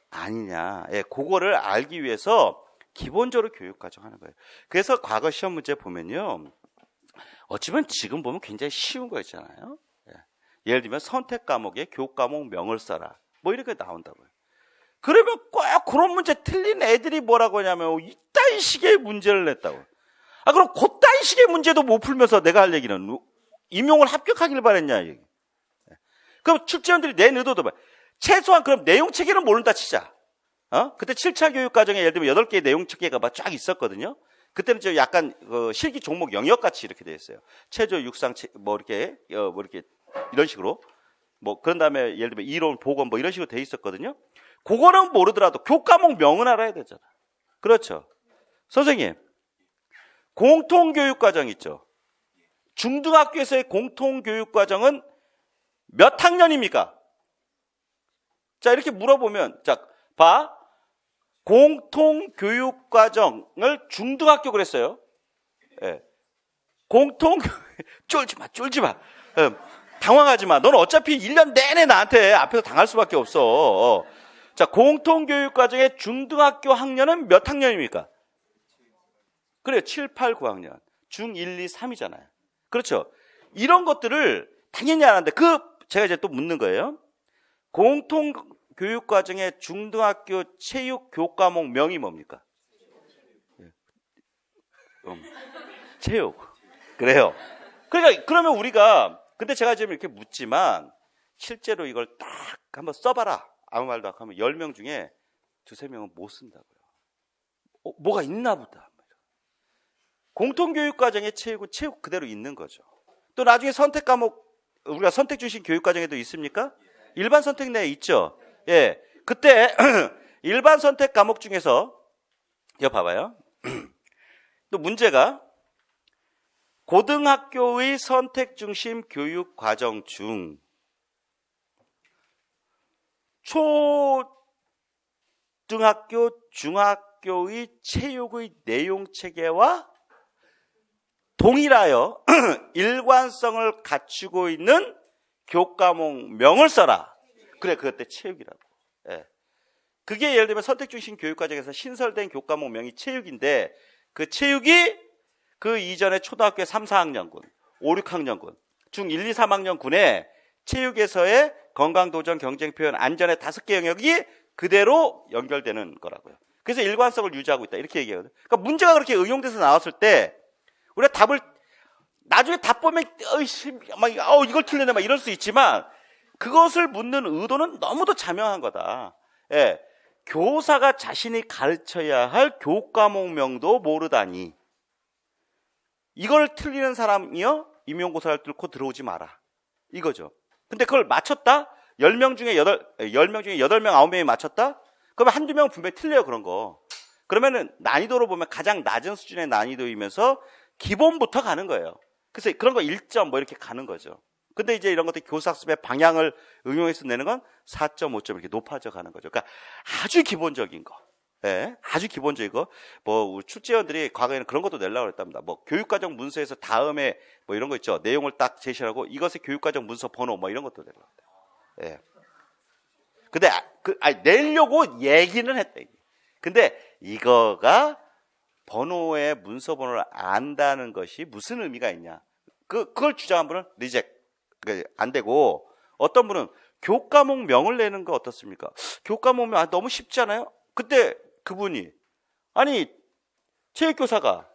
아니냐. 예, 그거를 알기 위해서 기본적으로 교육과정 하는 거예요. 그래서 과거 시험 문제 보면요. 어찌보면 지금 보면 굉장히 쉬운 거 있잖아요. 예. 예를 들면 선택 과목에 교과목 명을 써라. 뭐 이렇게 나온다고요. 그러면 꼭 그런 문제 틀린 애들이 뭐라고 하냐면 이따위 식의 문제를 냈다고. 그럼 그따위 식의 문제도 못 풀면서 내가 할 얘기는 임용을 합격하길 바랬냐 얘기. 그럼 출제원들이 낸 의도도 봐. 최소한 그럼 내용 체계는 모른다 치자. 그때 7차 교육 과정에 예를 들면 8개의 내용 체계가 막 쫙 있었거든요. 그때는 좀 약간 실기 종목 영역 같이 이렇게 돼 있어요. 체조, 육상, 뭐 이렇게 이런 식으로. 뭐 그런 다음에 예를 들면 이론, 보건 뭐 이런 식으로 돼 있었거든요. 그거는 모르더라도 교과목 명은 알아야 되잖아. 그렇죠. 선생님. 공통교육과정 있죠. 중등학교에서의 공통교육과정은 몇 학년입니까? 자, 이렇게 물어보면, 자, 봐. 공통교육과정을 중등학교 그랬어요. 예. 쫄지 마. 당황하지 마. 너는 어차피 1년 내내 나한테 앞에서 당할 수밖에 없어. 자, 공통교육과정의 중등학교 학년은 몇 학년입니까? 그래요. 7, 8, 9학년. 중 1, 2, 3이잖아요. 그렇죠. 이런 것들을 당연히 아는데 제가 이제 또 묻는 거예요. 공통교육과정의 중등학교 체육 교과목 명이 뭡니까? 체육. 그래요. 그러니까 그러면 우리가 근데 제가 지금 이렇게 묻지만 실제로 이걸 딱 한번 써봐라. 아무 말도 안 하면 10명 중에 2, 3명은 못 쓴다고요. 뭐가 있나 보다. 공통교육과정의 체육은 체육 그대로 있는 거죠. 또 나중에 선택 과목, 우리가 선택 주신 교육과정에도 있습니까? 일반 선택 내에 있죠. 예. 그때 일반 선택 과목 중에서, 이거 봐봐요. 또 문제가 고등학교의 선택 중심 교육과정 중 초등학교, 중학교의 체육의 내용 체계와 동일하여 일관성을 갖추고 있는 교과목 명을 써라. 그래, 그때 체육이라고. 예. 그게 예를 들면 선택 중심 교육과정에서 신설된 교과목 명이 체육인데 그 체육이 그 이전에 초등학교 3, 4학년군, 5, 6학년군, 중 1, 2, 3학년군의 체육에서의 건강, 도전, 경쟁, 표현, 안전의 5개 영역이 그대로 연결되는 거라고요. 그래서 일관성을 유지하고 있다. 이렇게 얘기하거든요. 그러니까 문제가 그렇게 응용돼서 나왔을 때 우리가 답을 나중에 답 보면 이걸 틀렸네 막 이럴 수 있지만 그것을 묻는 의도는 너무도 자명한 거다. 예, 교사가 자신이 가르쳐야 할 교과목명도 모르다니. 이걸 틀리는 사람이요, 임용고사를 뚫고 들어오지 마라. 이거죠. 근데 그걸 맞췄다? 10명 중에 8명, 9명이 맞췄다? 그러면 한두 명은 분명히 틀려요, 그런 거. 그러면은 난이도로 보면 가장 낮은 수준의 난이도이면서 기본부터 가는 거예요. 그래서 그런 거 1점 뭐 이렇게 가는 거죠. 근데 이제 이런 것들 교사학습의 방향을 응용해서 내는 건 4.5점 이렇게 높아져 가는 거죠. 그러니까 아주 기본적인 거. 예, 아주 기본적인 거. 뭐, 출제원들이 과거에는 그런 것도 내려고 그랬답니다. 뭐, 교육과정 문서에서 다음에 뭐 이런 거 있죠. 내용을 딱 제시하고 이것의 교육과정 문서 번호 뭐 이런 것도 내려고 그래요. 예. 근데, 내려고 얘기는 했대. 근데 이거가 번호의 문서 번호를 안다는 것이 무슨 의미가 있냐. 그걸 주장한 분은 리젝트. 안 되고, 어떤 분은 교과목명을 내는 거 어떻습니까? 교과목명 너무 쉽지 않아요? 그때 그분이, 아니, 체육교사가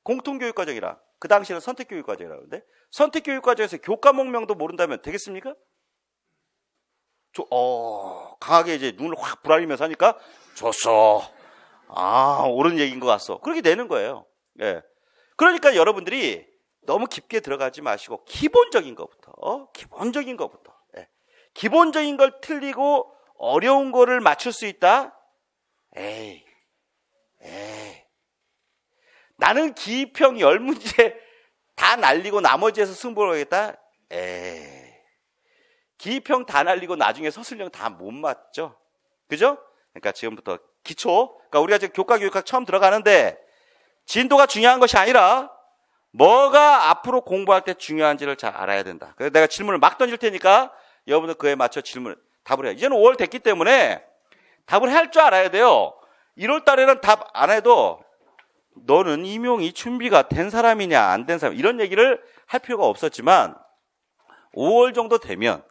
공통교육과정이라, 그 당시에는 선택교육과정이라고 하는데, 선택교육과정에서 교과목명도 모른다면 되겠습니까? 강하게 이제 눈을 확 부라리면서 하니까, 좋소. 옳은 얘기인 것 같소. 그렇게 내는 거예요. 예. 그러니까 여러분들이 너무 깊게 들어가지 마시고, 기본적인 것부터. 예. 기본적인 걸 틀리고, 어려운 거를 맞출 수 있다? 에이. 나는 기입형 10문제 다 날리고 나머지에서 승부를 하겠다? 에이. 기입형 다 날리고 나중에 서술형 다 못 맞죠? 그죠? 그러니까 지금부터 기초. 그러니까 우리가 지금 교과교육학 처음 들어가는데 진도가 중요한 것이 아니라 뭐가 앞으로 공부할 때 중요한지를 잘 알아야 된다. 그래서 내가 질문을 막 던질 테니까 여러분들 그에 맞춰 답을 해요. 이제는 5월 됐기 때문에 답을 할 줄 알아야 돼요. 1월 달에는 답 안 해도 너는 임용이 준비가 된 사람이냐 안 된 사람 이런 얘기를 할 필요가 없었지만 5월 정도 되면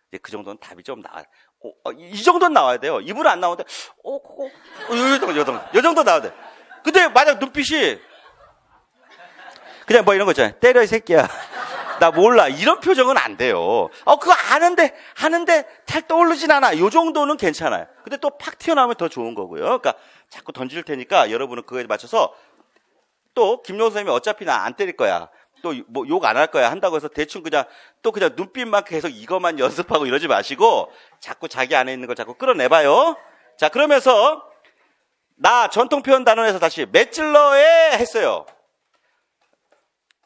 이제 그 정도는 답이 좀 나와요. 이 정도는 나와야 돼요. 이분 안 나오는데 요 정도 나와야 돼. 근데 만약 눈빛이 그냥 뭐 이런 거 있잖아요. 때려 이 새끼야. 나 몰라. 이런 표정은 안 돼요. 그거 하는데 잘 떠오르진 않아. 요 정도는 괜찮아요. 근데 또 팍 튀어나오면 더 좋은 거고요. 그러니까 자꾸 던질 테니까 여러분은 그거에 맞춰서 또 김용호 선생님이 어차피 나 안 때릴 거야. 또 뭐 욕 안 할 거야 한다고 해서 대충 그냥 눈빛만 계속 이것만 연습하고 이러지 마시고 자꾸 자기 안에 있는 걸 자꾸 끌어내봐요. 자, 그러면서 나 전통 표현 단원에서 다시 맷질러에 했어요.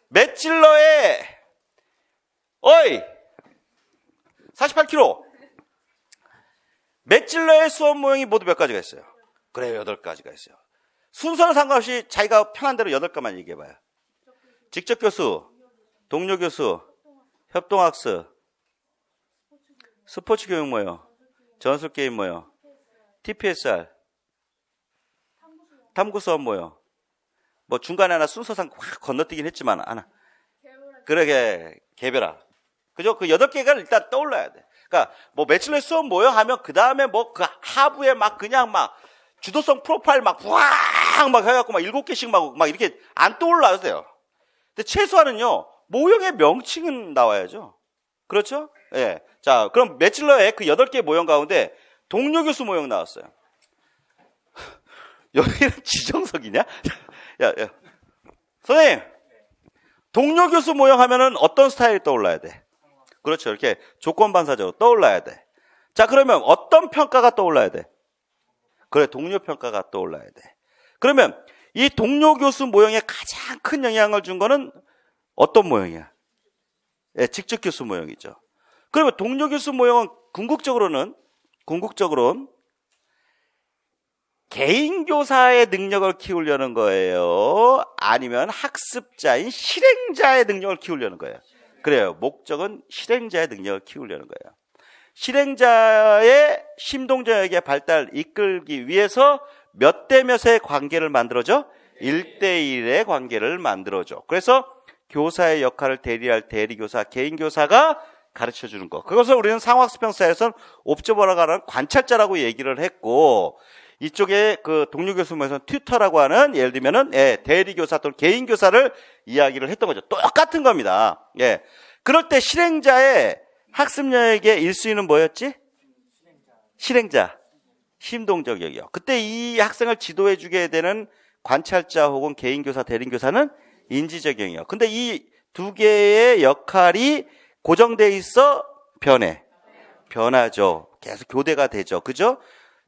맷질러에 어이 48kg 맷질러의 수업 모형이 모두 몇 가지가 있어요? 그래요, 8가지가 있어요. 순서는 상관없이 자기가 편한 대로 8가지만 얘기해봐요. 직접 교수, 동료 교수, 협동학습, 스포츠 교육 모형, 전술 게임 모형, TPSR, 탐구 수업 모형. 뭐 중간에 하나 순서상 확 건너뛰긴 했지만 하나. 그러게 개별화. 그죠? 그 8개가 일단 떠올라야 돼. 그러니까 뭐 매칠러 수업 모형 하면 그 다음에 뭐 그 하부에 막 그냥 막 주도성 프로파일 막 해갖고 막 7개씩 막 이렇게 안 떠올라야 돼요. 근데 최소한은요, 모형의 명칭은 나와야죠. 그렇죠? 예. 자, 그럼 매칠러의 그 8개 모형 가운데 동료 교수 모형 나왔어요. 여기는 지정석이냐? 야. 선생님, 동료 교수 모형 하면은 어떤 스타일이 떠올라야 돼? 그렇죠. 이렇게 조건반사적으로 떠올라야 돼. 자, 그러면 어떤 평가가 떠올라야 돼? 그래, 동료 평가가 떠올라야 돼. 그러면 이 동료 교수 모형에 가장 큰 영향을 준 거는 어떤 모형이야? 예, 직접 교수 모형이죠. 그러면 동료 교수 모형은 궁극적으로는 개인 교사의 능력을 키우려는 거예요? 아니면 학습자인 실행자의 능력을 키우려는 거예요? 그래요. 목적은 실행자의 능력을 키우려는 거예요. 실행자의 심동적의 발달 이끌기 위해서 몇 대 몇의 관계를 만들어줘? 1대1의 관계를 만들어줘. 그래서 교사의 역할을 대리할 대리교사, 개인교사가 가르쳐주는 거. 그것을 우리는 상호학습형사에서는 옵저버라고 하는 관찰자라고 얘기를 했고, 이쪽에 그 동료교수모에서는 튜터라고 하는, 예를 들면은, 대리교사 또는 개인교사를 이야기를 했던 거죠. 똑같은 겁니다. 예. 그럴 때 실행자의 학습력의 1순위는 뭐였지? 실행자. 심동적 영역. 그때 이 학생을 지도해 주게 되는 관찰자 혹은 개인교사, 대리교사는 인지적 영역. 근데 이 두 개의 역할이 고정돼 있어 변하죠. 계속 교대가 되죠. 그죠?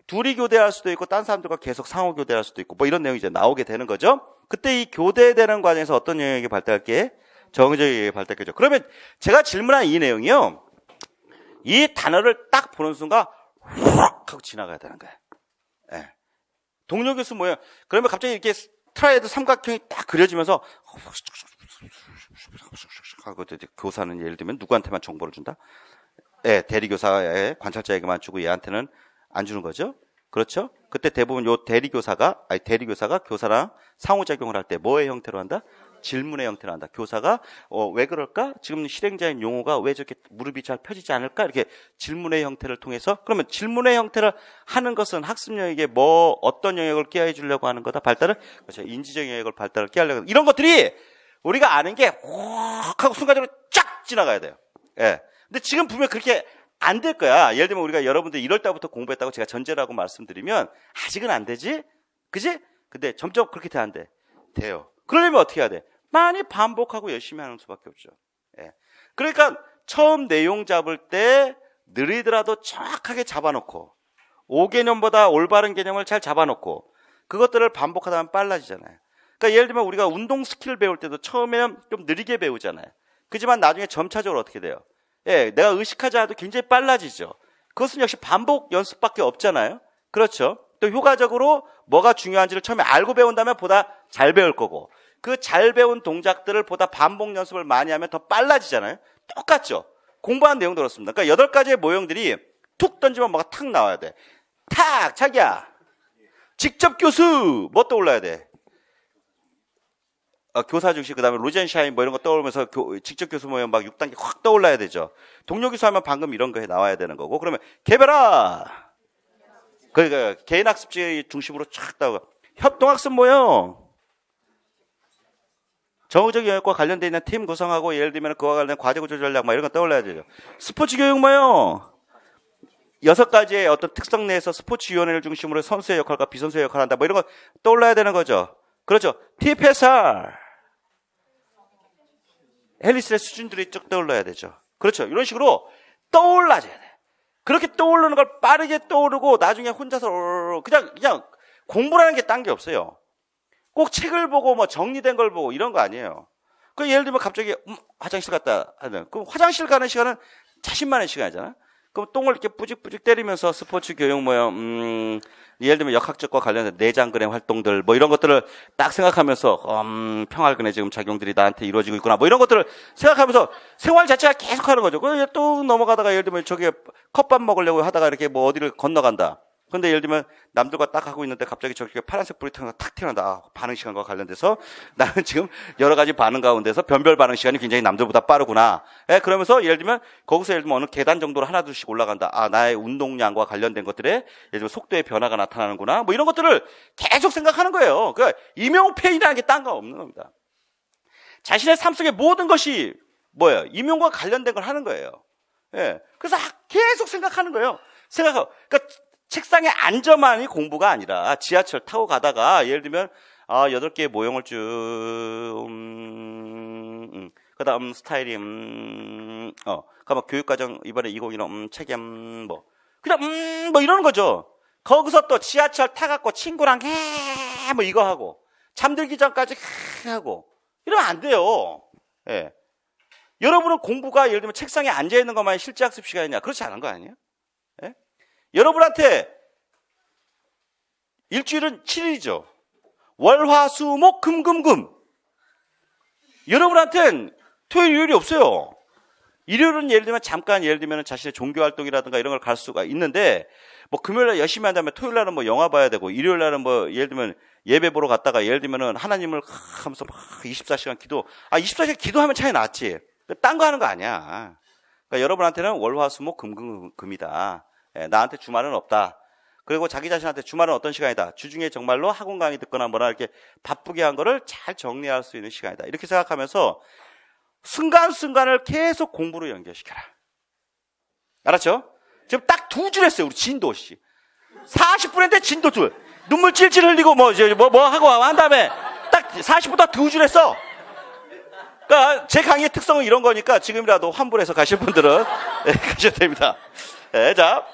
둘이 교대할 수도 있고 딴 사람들과 계속 상호 교대할 수도 있고 뭐 이런 내용이 이제 나오게 되는 거죠. 그때 이 교대되는 과정에서 어떤 영역이 발달할게? 정의적 영역이 발달하겠죠. 그러면 제가 질문한 이 내용이요. 이 단어를 딱 보는 순간 훅 하고 지나가야 되는 거예요. 예. 동료 교수 뭐예요? 그러면 갑자기 이렇게 트라이애드 삼각형이 딱 그려지면서 하고 교사는 예를 들면 누구한테만 정보를 준다? 예, 대리교사의 관찰자에게만 주고 얘한테는 안 주는 거죠. 그렇죠? 그때 대부분 요 대리교사가 교사랑 상호작용을 할 때 뭐의 형태로 한다? 질문의 형태로 한다. 교사가 왜 그럴까? 지금 실행자인 용호가 왜 저렇게 무릎이 잘 펴지지 않을까? 이렇게 질문의 형태를 통해서 그러면 질문의 형태를 하는 것은 학습력에게 뭐 어떤 영역을 깨해 주려고 하는 거다. 발달을 그렇죠. 인지적 영역을 발달을 깨하려고 이런 것들이 우리가 아는 게 확 하고 순간적으로 쫙 지나가야 돼요. 예. 근데 지금 보면 그렇게 안 될 거야. 예를 들면 우리가 여러분들 1월 달부터 공부했다고 제가 전제라고 말씀드리면 아직은 안 되지? 그지? 근데 점점 그렇게 돼 안 돼? 돼요. 그러려면 어떻게 해야 돼? 많이 반복하고 열심히 하는 수밖에 없죠. 예. 그러니까 처음 내용 잡을 때 느리더라도 정확하게 잡아놓고 5개념보다 올바른 개념을 잘 잡아놓고 그것들을 반복하다 보면 빨라지잖아요. 그러니까 예를 들면 우리가 운동 스킬 배울 때도 처음에는 좀 느리게 배우잖아요. 그렇지만 나중에 점차적으로 어떻게 돼요? 예, 내가 의식하지 않아도 굉장히 빨라지죠. 그것은 역시 반복 연습밖에 없잖아요. 그렇죠? 또 효과적으로 뭐가 중요한지를 처음에 알고 배운다면 보다 잘 배울 거고 그 잘 배운 동작들을 보다 반복 연습을 많이 하면 더 빨라지잖아요. 똑같죠? 공부한 내용도 그렇습니다. 그러니까 8가지의 모형들이 툭 던지면 뭐가 탁 나와야 돼. 탁! 자기야! 직접 교수! 뭐 떠올라야 돼? 교사 중심, 그 다음에 로젠샤인 뭐 이런 거 떠오르면서 직접 교수 모형 막 6단계 확 떠올라야 되죠. 동료 교수 하면 방금 이런 거에 나와야 되는 거고. 그러면 개별화! 그러니까 개인 학습지 중심으로 쫙 따고. 협동학습 모형! 정의적 영역과 관련되어 있는 팀 구성하고 예를 들면 그와 관련된 과제 구조 전략 막 이런 거 떠올라야 되죠. 스포츠 교육 모형! 6가지의 어떤 특성 내에서 스포츠위원회를 중심으로 선수의 역할과 비선수의 역할을 한다. 뭐 이런 거 떠올라야 되는 거죠. 그렇죠. TFSR. 헬리스의 수준들이 쭉 떠올라야 되죠. 그렇죠. 이런 식으로 떠올라야 돼. 그렇게 떠오르는 걸 빠르게 떠오르고 나중에 혼자서 그냥 공부라는 게 딴 게 없어요. 꼭 책을 보고 뭐 정리된 걸 보고 이런 거 아니에요. 그 예를 들면 갑자기 화장실 갔다 하는. 그럼 화장실 가는 시간은 자신만의 시간이잖아. 그럼 똥을 이렇게 뿌직뿌직 때리면서 스포츠 교육 모형, 예를 들면 역학적과 관련된 내장근의 활동들, 뭐 이런 것들을 딱 생각하면서, 평활근의 지금 작용들이 나한테 이루어지고 있구나, 뭐 이런 것들을 생각하면서 생활 자체가 계속 하는 거죠. 그 또 넘어가다가 예를 들면 저기 컵밥 먹으려고 하다가 이렇게 뭐 어디를 건너간다. 근데 예를 들면 남들과 딱 하고 있는데 갑자기 저렇게 파란색 불이 탁 튀어나온다. 반응 시간과 관련돼서 나는 지금 여러 가지 반응 가운데서 변별 반응 시간이 굉장히 남들보다 빠르구나. 예, 그러면서 예를 들면 거기서 예를 들면 어느 계단 정도로 하나둘씩 올라간다. 아, 나의 운동량과 관련된 것들에 예를 들면 속도의 변화가 나타나는구나. 뭐 이런 것들을 계속 생각하는 거예요. 그러니까 임용폐인이라는 게 딴 거 없는 겁니다. 자신의 삶 속의 모든 것이 뭐예요? 임용과 관련된 걸 하는 거예요. 예. 그래서 계속 생각하는 거예요. 생각하고. 그러니까 책상에 앉아만이 공부가 아니라 지하철 타고 가다가 예를 들면 8개의 모형을 쭉 그다음 스타일이 그러면 교육과정 이번에 2015 책임 뭐 그냥 뭐 이러는 거죠. 거기서 또 지하철 타갖고 친구랑 뭐 이거 하고 잠들기 전까지 하고 이러면 안 돼요. 예. 여러분은 공부가 예를 들면 책상에 앉아 있는 것만이 실제 학습 시간이냐? 그렇지 않은 거 아니에요? 예? 여러분한테 일주일은 7일이죠. 월, 화, 수, 목, 금, 금, 금. 여러분한테는 토요일, 일요일이 없어요. 일요일은 예를 들면 잠깐 예를 들면 자신의 종교 활동이라든가 이런 걸 갈 수가 있는데 뭐 금요일날 열심히 한다면 토요일날은 뭐 영화 봐야 되고 일요일날은 뭐 예를 들면 예배 보러 갔다가 예를 들면은 하나님을 하면서 막 24시간 기도 24시간 기도하면 차이 났지. 딴 거 하는 거 아니야. 그러니까 여러분한테는 월, 화, 수, 목, 금, 금, 금이다. 예, 나한테 주말은 없다. 그리고 자기 자신한테 주말은 어떤 시간이다. 주중에 정말로 학원 강의 듣거나 뭐나 이렇게 바쁘게 한 거를 잘 정리할 수 있는 시간이다. 이렇게 생각하면서 순간순간을 계속 공부로 연결시켜라. 알았죠? 지금 딱 2줄 했어요. 우리 진도 씨. 40분인데 진도 둘. 눈물 찔찔 흘리고 뭐 하고 한 다음에 딱 40분 딱 두 줄 했어. 그러니까 제 강의의 특성은 이런 거니까 지금이라도 환불해서 가실 분들은 네, 가셔도 됩니다. 네, 자,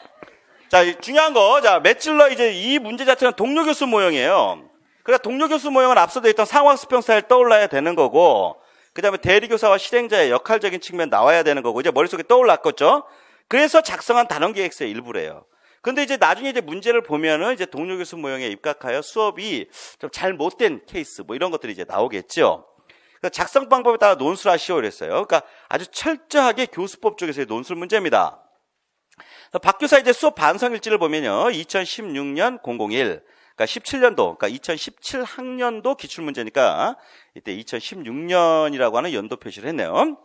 중요한 거. 자, 매찔러 이제 이 문제 자체는 동료 교수 모형이에요. 그러니까 동료 교수 모형은 앞서도 있던 상황 수평 스타일 떠올라야 되는 거고, 그 다음에 대리교사와 실행자의 역할적인 측면 나와야 되는 거고, 이제 머릿속에 떠올랐겠죠? 그래서 작성한 단원 계획서의 일부래요. 근데 이제 나중에 이제 문제를 보면은 이제 동료 교수 모형에 입각하여 수업이 좀 잘 못된 케이스, 뭐 이런 것들이 이제 나오겠죠? 그러니까 작성 방법에 따라 논술 하시오 그랬어요. 그러니까 아주 철저하게 교수법 쪽에서의 논술 문제입니다. 박 교사 이제 수업 반성일지를 보면요. 2016년 001. 그러니까 17년도, 그러니까 2017 학년도 기출문제니까 이때 2016년이라고 하는 연도 표시를 했네요.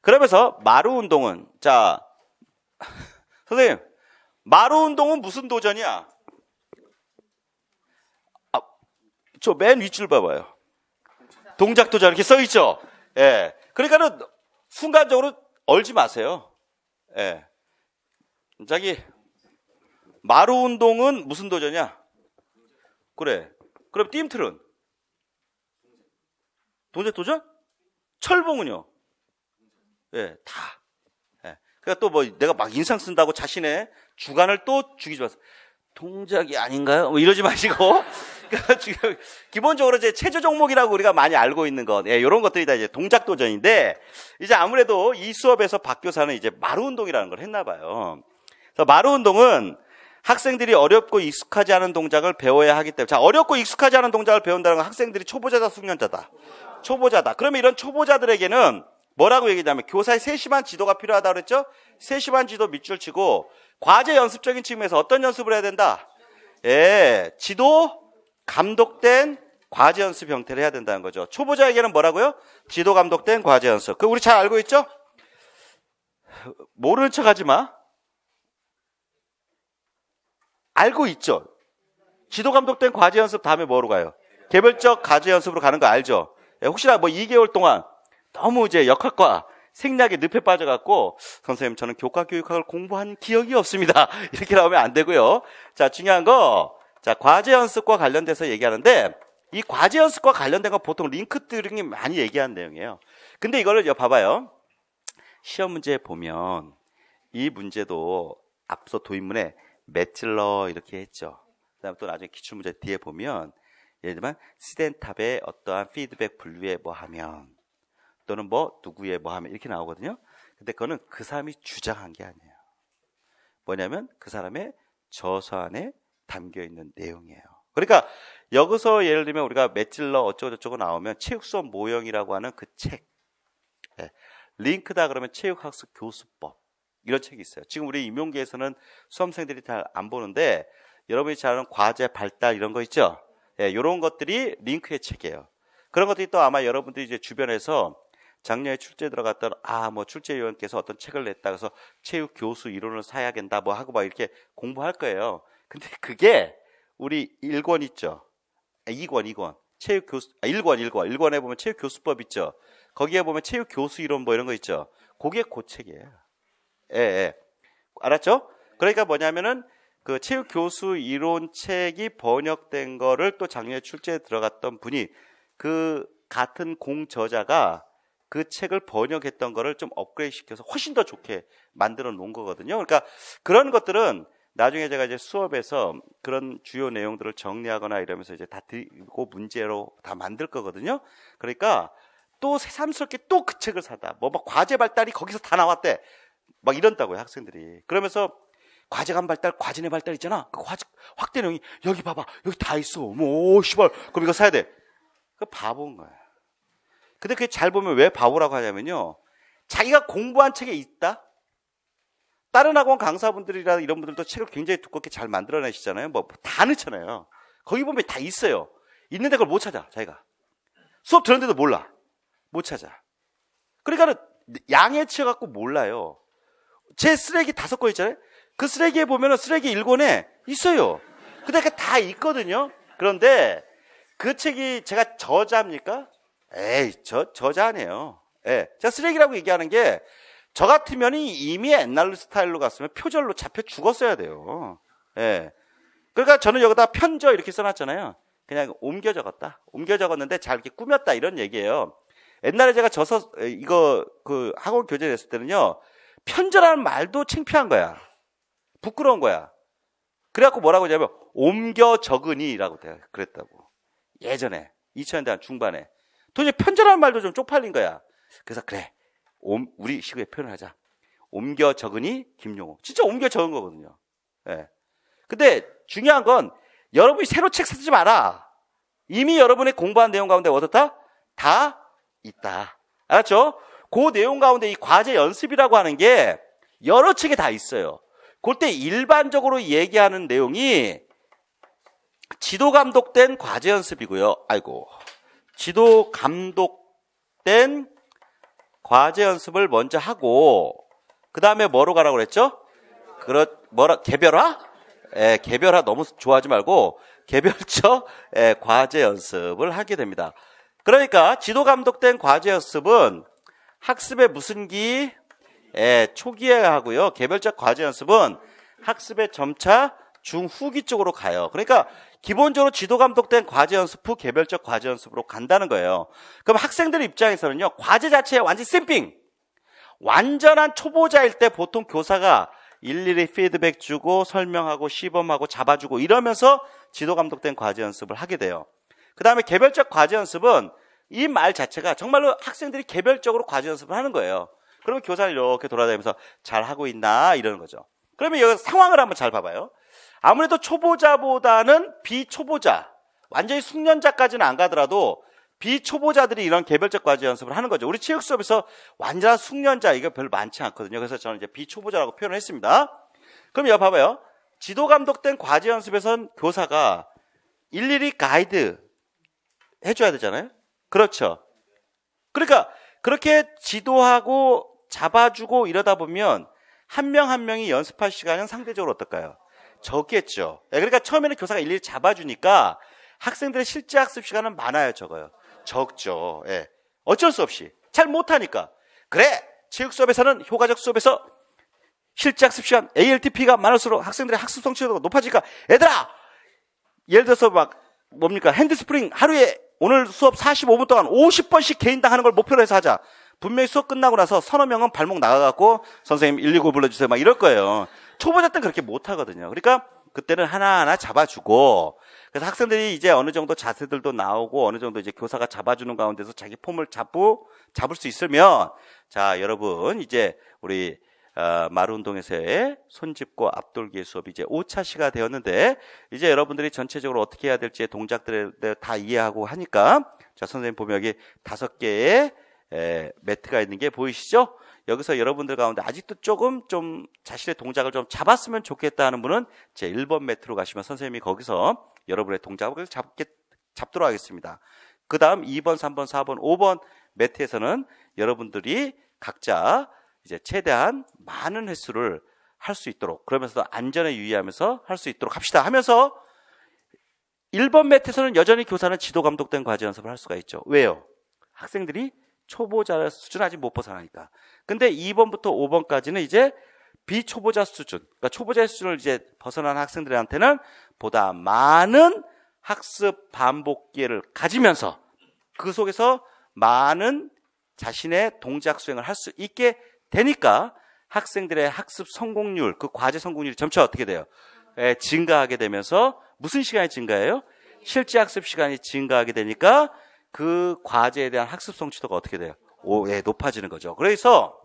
그러면서 마루 운동은, 자, 선생님, 마루 운동은 무슨 도전이야? 저 맨 윗줄 봐봐요. 동작 도전 이렇게 써 있죠? 예. 그러니까는 순간적으로 얼지 마세요. 예. 자기, 마루 운동은 무슨 도전이야? 그래. 그럼 띠임틀은? 동작 도전? 철봉은요? 예, 다. 예. 그러니까 또 뭐 내가 막 인상 쓴다고 자신의 주관을 또 죽이지 마세요. 동작이 아닌가요? 뭐 이러지 마시고. 그러니까 지금 기본적으로 이제 체조 종목이라고 우리가 많이 알고 있는 것, 예, 이런 것들이 다 이제 동작 도전인데, 이제 아무래도 이 수업에서 박 교사는 이제 마루 운동이라는 걸 했나 봐요. 그래서 마루 운동은 학생들이 어렵고 익숙하지 않은 동작을 배워야 하기 때문에, 자, 어렵고 익숙하지 않은 동작을 배운다는 건 학생들이 초보자다, 숙련자다? 초보자다. 그러면 이런 초보자들에게는 뭐라고 얘기하냐면 교사의 세심한 지도가 필요하다고 그랬죠? 세심한 지도 밑줄 치고 과제 연습적인 측면에서 어떤 연습을 해야 된다? 예, 지도 감독된 과제 연습 형태를 해야 된다는 거죠. 초보자에게는 뭐라고요? 지도 감독된 과제 연습. 그거 우리 잘 알고 있죠? 모르는 척 하지 마. 알고 있죠? 지도 감독된 과제 연습 다음에 뭐로 가요? 개별적 과제 연습으로 가는 거 알죠? 예, 혹시나 뭐 2개월 동안 너무 이제 역학과 생략에 늪에 빠져갖고 선생님 저는 교과 교육학을 공부한 기억이 없습니다. 이렇게 나오면 안 되고요. 자, 중요한 거, 자, 과제 연습과 관련돼서 얘기하는데 이 과제 연습과 관련된 건 보통 링크들이 많이 얘기하는 내용이에요. 근데 이거를 봐봐요. 시험 문제에 보면 이 문제도 앞서 도입문에 매찔러 이렇게 했죠. 그다음에 또 나중에 기출문제 뒤에 보면 예를 들면 스탠탑의 어떠한 피드백 분류에 뭐 하면 또는 뭐 누구의 뭐 하면 이렇게 나오거든요. 근데 그거는 그 사람이 주장한 게 아니에요. 뭐냐면 그 사람의 저서 안에 담겨 있는 내용이에요. 그러니까 여기서 예를 들면 우리가 매찔러 어쩌고저쩌고 나오면 체육수업 모형이라고 하는 그 책, 네. 링크다 그러면 체육학습 교수법 이런 책이 있어요. 지금 우리 임용계에서는 수험생들이 잘 안 보는데 여러분이 잘 아는 과제 발달 이런 거 있죠? 예, 이런 것들이 링크의 책이에요. 그런 것들이 또 아마 여러분들이 이제 주변에서 작년에 출제 들어갔던 뭐 출제위원께서 어떤 책을 냈다 그래서 체육 교수 이론을 사야겠다 뭐 하고 막 이렇게 공부할 거예요. 근데 그게 우리 1권 있죠? 2권 체육 교수 1권에 보면 체육 교수법 있죠? 거기에 보면 체육 교수 이론 뭐 이런 거 있죠? 그게 그 책이에요. 예. 알았죠? 그러니까 뭐냐면은 그 체육 교수 이론 책이 번역된 거를 또 작년에 출제에 들어갔던 분이 그 같은 공저자가 그 책을 번역했던 거를 좀 업그레이드 시켜서 훨씬 더 좋게 만들어 놓은 거거든요. 그러니까 그런 것들은 나중에 제가 이제 수업에서 그런 주요 내용들을 정리하거나 이러면서 이제 다 들고 문제로 다 만들 거거든요. 그러니까 또 새삼스럽게 또 그 책을 사다. 막 과제 발달이 거기서 다 나왔대. 막 이런다고요, 학생들이. 그러면서 과제감 발달, 과제내 발달 있잖아. 그 확대 내용이 여기 봐봐. 여기 다 있어. 뭐, 씨발. 그럼 이거 사야 돼. 그 바보인 거야. 근데 그게 잘 보면 왜 바보라고 하냐면요. 자기가 공부한 책에 있다? 다른 학원 강사분들이나 이런 분들도 책을 굉장히 두껍게 잘 만들어내시잖아요. 뭐 다 넣잖아요. 거기 보면 다 있어요. 있는데 그걸 못 찾아, 자기가. 수업 들었는데도 몰라. 못 찾아. 그러니까는 양에 치여갖고 몰라요. 제 쓰레기 5권 있잖아요. 그 쓰레기에 보면은 쓰레기 1권에 있어요. 근데 다 있거든요. 그런데 그 책이 제가 저자입니까? 에이, 저자 아니에요. 예. 제가 쓰레기라고 얘기하는 게 저 같으면 이미 옛날 스타일로 갔으면 표절로 잡혀 죽었어야 돼요. 예. 그러니까 저는 여기다 편저 이렇게 써놨잖아요. 그냥 옮겨 적었다. 옮겨 적었는데 잘 이렇게 꾸몄다 이런 얘기예요. 옛날에 제가 이거 학원 교재 냈을 때는요. 편저라는 말도 창피한 거야. 부끄러운 거야. 그래갖고 뭐라고 하냐면 옮겨 적으니라고 그랬다고. 예전에 2000년대 한 중반에 도저히 편저라는 말도 좀 쪽팔린 거야. 그래서 그래 우리 식의 표현을 하자. 옮겨 적으니 김용호. 진짜 옮겨 적은 거거든요. 예. 근데 중요한 건 여러분이 새로 책 쓰지 마라. 이미 여러분이 공부한 내용 가운데 어떻다? 다 있다. 알았죠? 그 내용 가운데 이 과제 연습이라고 하는 게 여러 책에 다 있어요. 그때 일반적으로 얘기하는 내용이 지도 감독된 과제 연습이고요. 지도 감독된 과제 연습을 먼저 하고 그 다음에 뭐로 가라고 그랬죠? 개별화? 개별화 너무 좋아하지 말고 개별적 과제 연습을 하게 됩니다. 그러니까 지도 감독된 과제 연습은 학습의 무슨 기? 초기에 하고요. 개별적 과제 연습은 학습의 점차 중후기 쪽으로 가요. 그러니까 기본적으로 지도 감독된 과제 연습 후 개별적 과제 연습으로 간다는 거예요. 그럼 학생들 입장에서는요. 과제 자체에 완전 쌤핑. 완전한 초보자일 때 보통 교사가 일일이 피드백 주고 설명하고 시범하고 잡아주고 이러면서 지도 감독된 과제 연습을 하게 돼요. 그 다음에 개별적 과제 연습은 이 말 자체가 정말로 학생들이 개별적으로 과제 연습을 하는 거예요. 그러면 교사를 이렇게 돌아다니면서 잘하고 있나 이러는 거죠. 그러면 여기 상황을 한번 잘 봐봐요. 아무래도 초보자보다는 비초보자, 완전히 숙련자까지는 안 가더라도 비초보자들이 이런 개별적 과제 연습을 하는 거죠. 우리 체육 수업에서 완전한 숙련자 이거 별로 많지 않거든요. 그래서 저는 이제 비초보자라고 표현을 했습니다. 그럼 여기 봐봐요. 지도 감독된 과제 연습에선 교사가 일일이 가이드 해줘야 되잖아요. 그렇죠. 그러니까 그렇게 지도하고 잡아주고 이러다 보면 한 명 한 명이 연습할 시간은 상대적으로 어떨까요? 적겠죠. 그러니까 처음에는 교사가 일일이 잡아주니까 학생들의 실제 학습 시간은 많아요, 적어요? 적죠. 어쩔 수 없이. 잘 못하니까. 그래! 체육 수업에서는 효과적 수업에서 실제 학습 시간 ALTP가 많을수록 학생들의 학습 성취도가 높아지니까 얘들아! 예를 들어서 핸드스프링 하루에 오늘 수업 45분 동안 50번씩 개인당 하는 걸 목표로 해서 하자. 분명히 수업 끝나고 나서 서너 명은 발목 나가갖고 선생님 119 불러주세요 막 이럴 거예요. 초보자 때는 그렇게 못하거든요. 그러니까 그때는 하나하나 잡아주고 그래서 학생들이 이제 어느 정도 자세들도 나오고 어느 정도 이제 교사가 잡아주는 가운데서 자기 폼을 잡을 수 있으면 자 여러분 이제 우리 마루운동에서의 손짚고 앞돌기 수업이 이제 5차시가 되었는데 이제 여러분들이 전체적으로 어떻게 해야 될지 동작들을 다 이해하고 하니까 자 선생님 보면 여기 5개의 매트가 있는 게 보이시죠? 여기서 여러분들 가운데 아직도 조금 좀 자신의 동작을 좀 잡았으면 좋겠다 하는 분은 제 1번 매트로 가시면 선생님이 거기서 여러분의 동작을 잡도록 하겠습니다. 그 다음 2번, 3번, 4번, 5번 매트에서는 여러분들이 각자 이제 최대한 많은 횟수를 할 수 있도록 그러면서도 안전에 유의하면서 할 수 있도록 합시다 하면서 1번 매트에서는 여전히 교사는 지도 감독된 과제 연습을 할 수가 있죠. 왜요? 학생들이 초보자 수준 아직 못 벗어나니까. 근데 2번부터 5번까지는 이제 비초보자 수준, 그러니까 초보자의 수준을 이제 벗어난 학생들한테는 보다 많은 학습 반복 기회를 가지면서 그 속에서 많은 자신의 동작 수행을 할 수 있게 되니까 학생들의 학습 성공률, 그 과제 성공률이 점차 어떻게 돼요? 증가하게 되면서 무슨 시간이 증가해요? 실제 학습 시간이 증가하게 되니까 그 과제에 대한 학습 성취도가 어떻게 돼요? 높아지는 거죠. 그래서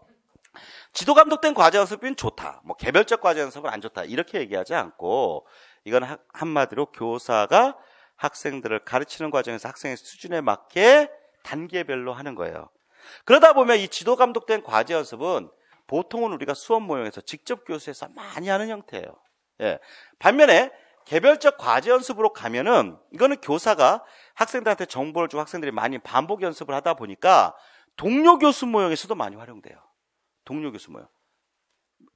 지도 감독된 과제 연습은 좋다. 개별적 과제 연습은 안 좋다. 이렇게 얘기하지 않고 이건 한마디로 교사가 학생들을 가르치는 과정에서 학생의 수준에 맞게 단계별로 하는 거예요. 그러다 보면 이 지도 감독된 과제 연습은 보통은 우리가 수업 모형에서 직접 교수에서 많이 하는 형태예요. 반면에 개별적 과제 연습으로 가면은 이거는 교사가 학생들한테 정보를 주고 학생들이 많이 반복 연습을 하다 보니까 동료 교수 모형에서도 많이 활용돼요. 동료 교수 모형.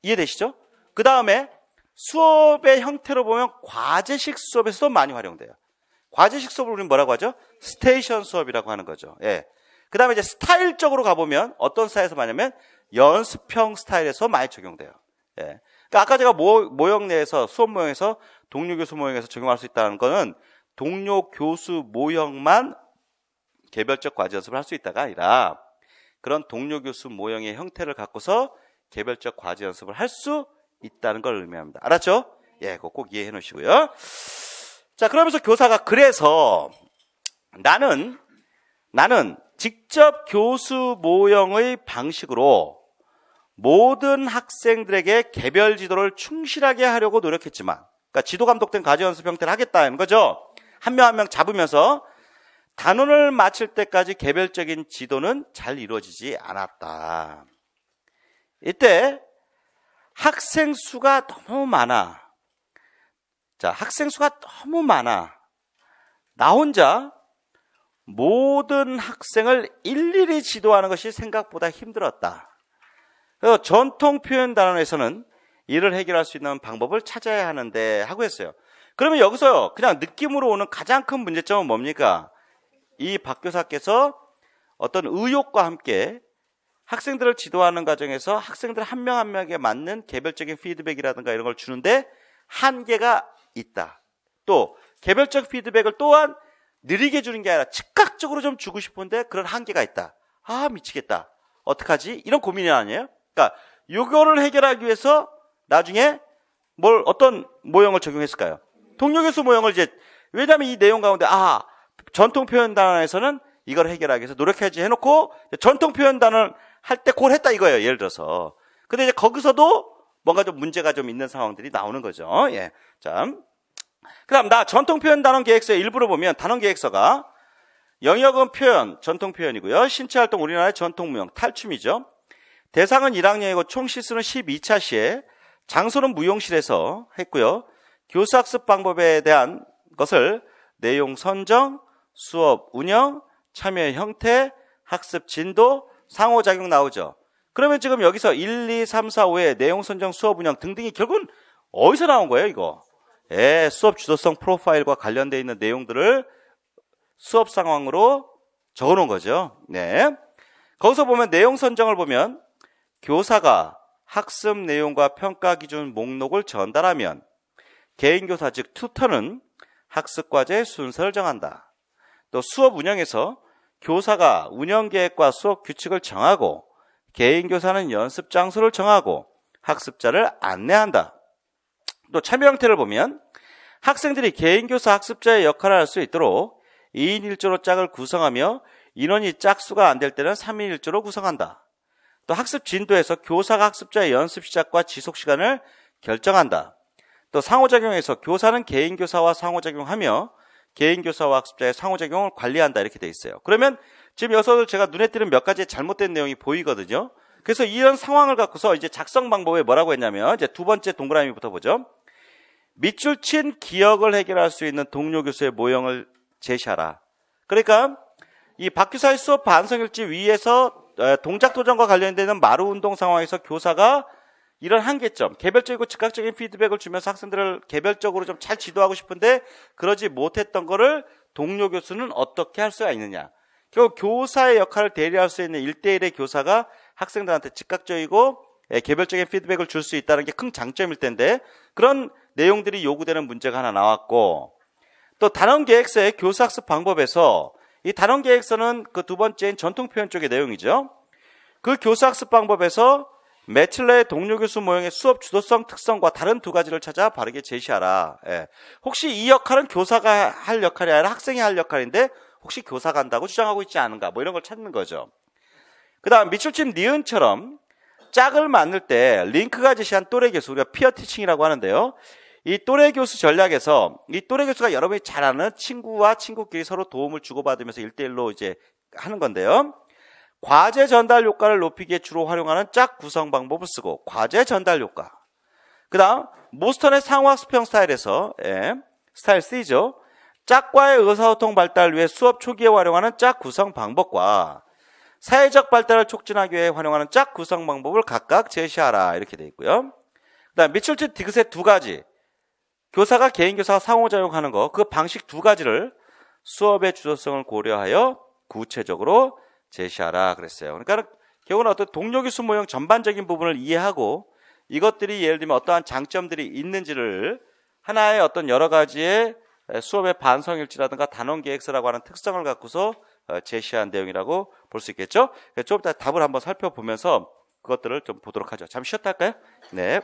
이해되시죠? 그 다음에 수업의 형태로 보면 과제식 수업에서도 많이 활용돼요. 과제식 수업을 우리는 뭐라고 하죠? 스테이션 수업이라고 하는 거죠. 그 다음에 이제 스타일적으로 가보면 어떤 스타일에서 많냐면 연습형 스타일에서 많이 적용돼요. 그러니까 아까 제가 모형 내에서 수업 모형에서 동료 교수 모형에서 적용할 수 있다는 거는 동료 교수 모형만 개별적 과제 연습을 할 수 있다가 아니라 그런 동료 교수 모형의 형태를 갖고서 개별적 과제 연습을 할 수 있다는 걸 의미합니다. 알았죠? 예, 그거 꼭 이해해 놓으시고요. 자, 그러면서 교사가 그래서 나는 직접 교수 모형의 방식으로 모든 학생들에게 개별 지도를 충실하게 하려고 노력했지만, 그러니까 지도 감독된 과제 연습 형태를 하겠다는 거죠. 한 명 한 명 잡으면서 단원을 마칠 때까지 개별적인 지도는 잘 이루어지지 않았다. 이때 학생 수가 너무 많아. 자, 학생 수가 너무 많아. 나 혼자 모든 학생을 일일이 지도하는 것이 생각보다 힘들었다. 그래서 전통 표현 단원에서는 이를 해결할 수 있는 방법을 찾아야 하는데 하고 했어요. 그러면 여기서요, 그냥 느낌으로 오는 가장 큰 문제점은 뭡니까? 이 박 교사께서 어떤 의욕과 함께 학생들을 지도하는 과정에서 학생들 한 명 한 명에게 맞는 개별적인 피드백이라든가 이런 걸 주는데 한계가 있다. 또 개별적 피드백을 또한 느리게 주는 게 아니라 즉각적으로 좀 주고 싶은데 그런 한계가 있다. 아, 미치겠다. 어떡하지? 이런 고민이 아니에요? 그러니까 이거를 해결하기 위해서 나중에 어떤 모형을 적용했을까요? 동료 교수 모형을 왜냐하면 이 내용 가운데 전통 표현 단원에서는 이걸 해결하기 위해서 노력해야지 해놓고 전통 표현 단원 할 때 그걸 했다 이거예요. 예를 들어서. 근데 이제 거기서도 뭔가 좀 문제가 좀 있는 상황들이 나오는 거죠. 예. 자, 그다음 전통 표현 단원 계획서의 일부를 보면 단원 계획서가 영역은 표현, 전통 표현이고요. 신체 활동 우리나라의 전통 무용, 탈춤이죠. 대상은 1학년이고 총 시수는 12차 시에 장소는 무용실에서 했고요. 교수학습 방법에 대한 것을 내용 선정, 수업 운영, 참여 형태, 학습 진도, 상호작용 나오죠. 그러면 지금 여기서 1, 2, 3, 4, 5의 내용 선정, 수업 운영 등등이 결국은 어디서 나온 거예요, 이거? 예, 수업 주도성 프로파일과 관련되어 있는 내용들을 수업 상황으로 적어 놓은 거죠. 네. 거기서 보면 내용 선정을 보면 교사가 학습 내용과 평가 기준 목록을 전달하면 개인교사 즉 튜터는 학습과제의 순서를 정한다. 또 수업 운영에서 교사가 운영계획과 수업 규칙을 정하고 개인교사는 연습 장소를 정하고 학습자를 안내한다. 또 참여 형태를 보면 학생들이 개인교사 학습자의 역할을 할 수 있도록 2인 1조로 짝을 구성하며 인원이 짝수가 안 될 때는 3인 1조로 구성한다. 또 학습 진도에서 교사가 학습자의 연습 시작과 지속 시간을 결정한다. 또 상호작용에서 교사는 개인교사와 상호작용하며 개인교사와 학습자의 상호작용을 관리한다 이렇게 돼 있어요. 그러면 지금 여기서 제가 눈에 띄는 몇 가지의 잘못된 내용이 보이거든요. 그래서 이런 상황을 갖고서 이제 작성 방법에 뭐라고 했냐면 이제 두 번째 동그라미부터 보죠. 밑줄 친 기억을 해결할 수 있는 동료 교수의 모형을 제시하라. 그러니까 이 박 교사의 수업 반성일지 위에서 동작 도전과 관련되는 마루 운동 상황에서 교사가 이런 한계점, 개별적이고 즉각적인 피드백을 주면서 학생들을 개별적으로 좀 잘 지도하고 싶은데 그러지 못했던 거를 동료 교수는 어떻게 할 수가 있느냐. 결국 교사의 역할을 대리할 수 있는 1대1의 교사가 학생들한테 즉각적이고 개별적인 피드백을 줄 수 있다는 게 큰 장점일 텐데 그런 내용들이 요구되는 문제가 하나 나왔고 또 단원계획서의 교사학습 방법에서 이 단원계획서는 그 두 번째인 전통표현 쪽의 내용이죠. 그 교사학습 방법에서 며칠 내에 동료 교수 모형의 수업 주도성 특성과 다른 두 가지를 찾아 바르게 제시하라. 예. 혹시 이 역할은 교사가 할 역할이 아니라 학생이 할 역할인데 혹시 교사가 한다고 주장하고 있지 않은가 뭐 이런 걸 찾는 거죠. 그 다음 밑줄친 니은처럼 짝을 만들 때 링크가 제시한 또래 교수, 우리가 피어 티칭이라고 하는데요. 이 또래 교수 전략에서 이 또래 교수가 여러분이 잘 아는 친구와 친구끼리 서로 도움을 주고받으면서 1대1로 이제 하는 건데요. 과제 전달 효과를 높이기에 주로 활용하는 짝 구성 방법을 쓰고 과제 전달 효과. 그 다음 모스턴의 상호학습형 스타일에서 스타일 C죠. 짝과의 의사소통 발달을 위해 수업 초기에 활용하는 짝 구성 방법과 사회적 발달을 촉진하기 위해 활용하는 짝 구성 방법을 각각 제시하라 이렇게 되어 있고요. 그 다음 밑줄친 디귿의 두 가지. 교사가 개인교사가 상호작용하는 거, 그 방식 두 가지를 수업의 주도성을 고려하여 구체적으로 제시하라 그랬어요. 그러니까 결국은 어떤 동료 교수 모형 전반적인 부분을 이해하고 이것들이 예를 들면 어떠한 장점들이 있는지를 하나의 어떤 여러 가지의 수업의 반성일지라든가 단원계획서라고 하는 특성을 갖고서 제시한 내용이라고 볼 수 있겠죠. 좀 이따 답을 한번 살펴보면서 그것들을 좀 보도록 하죠. 잠시 쉬었다 할까요? 네.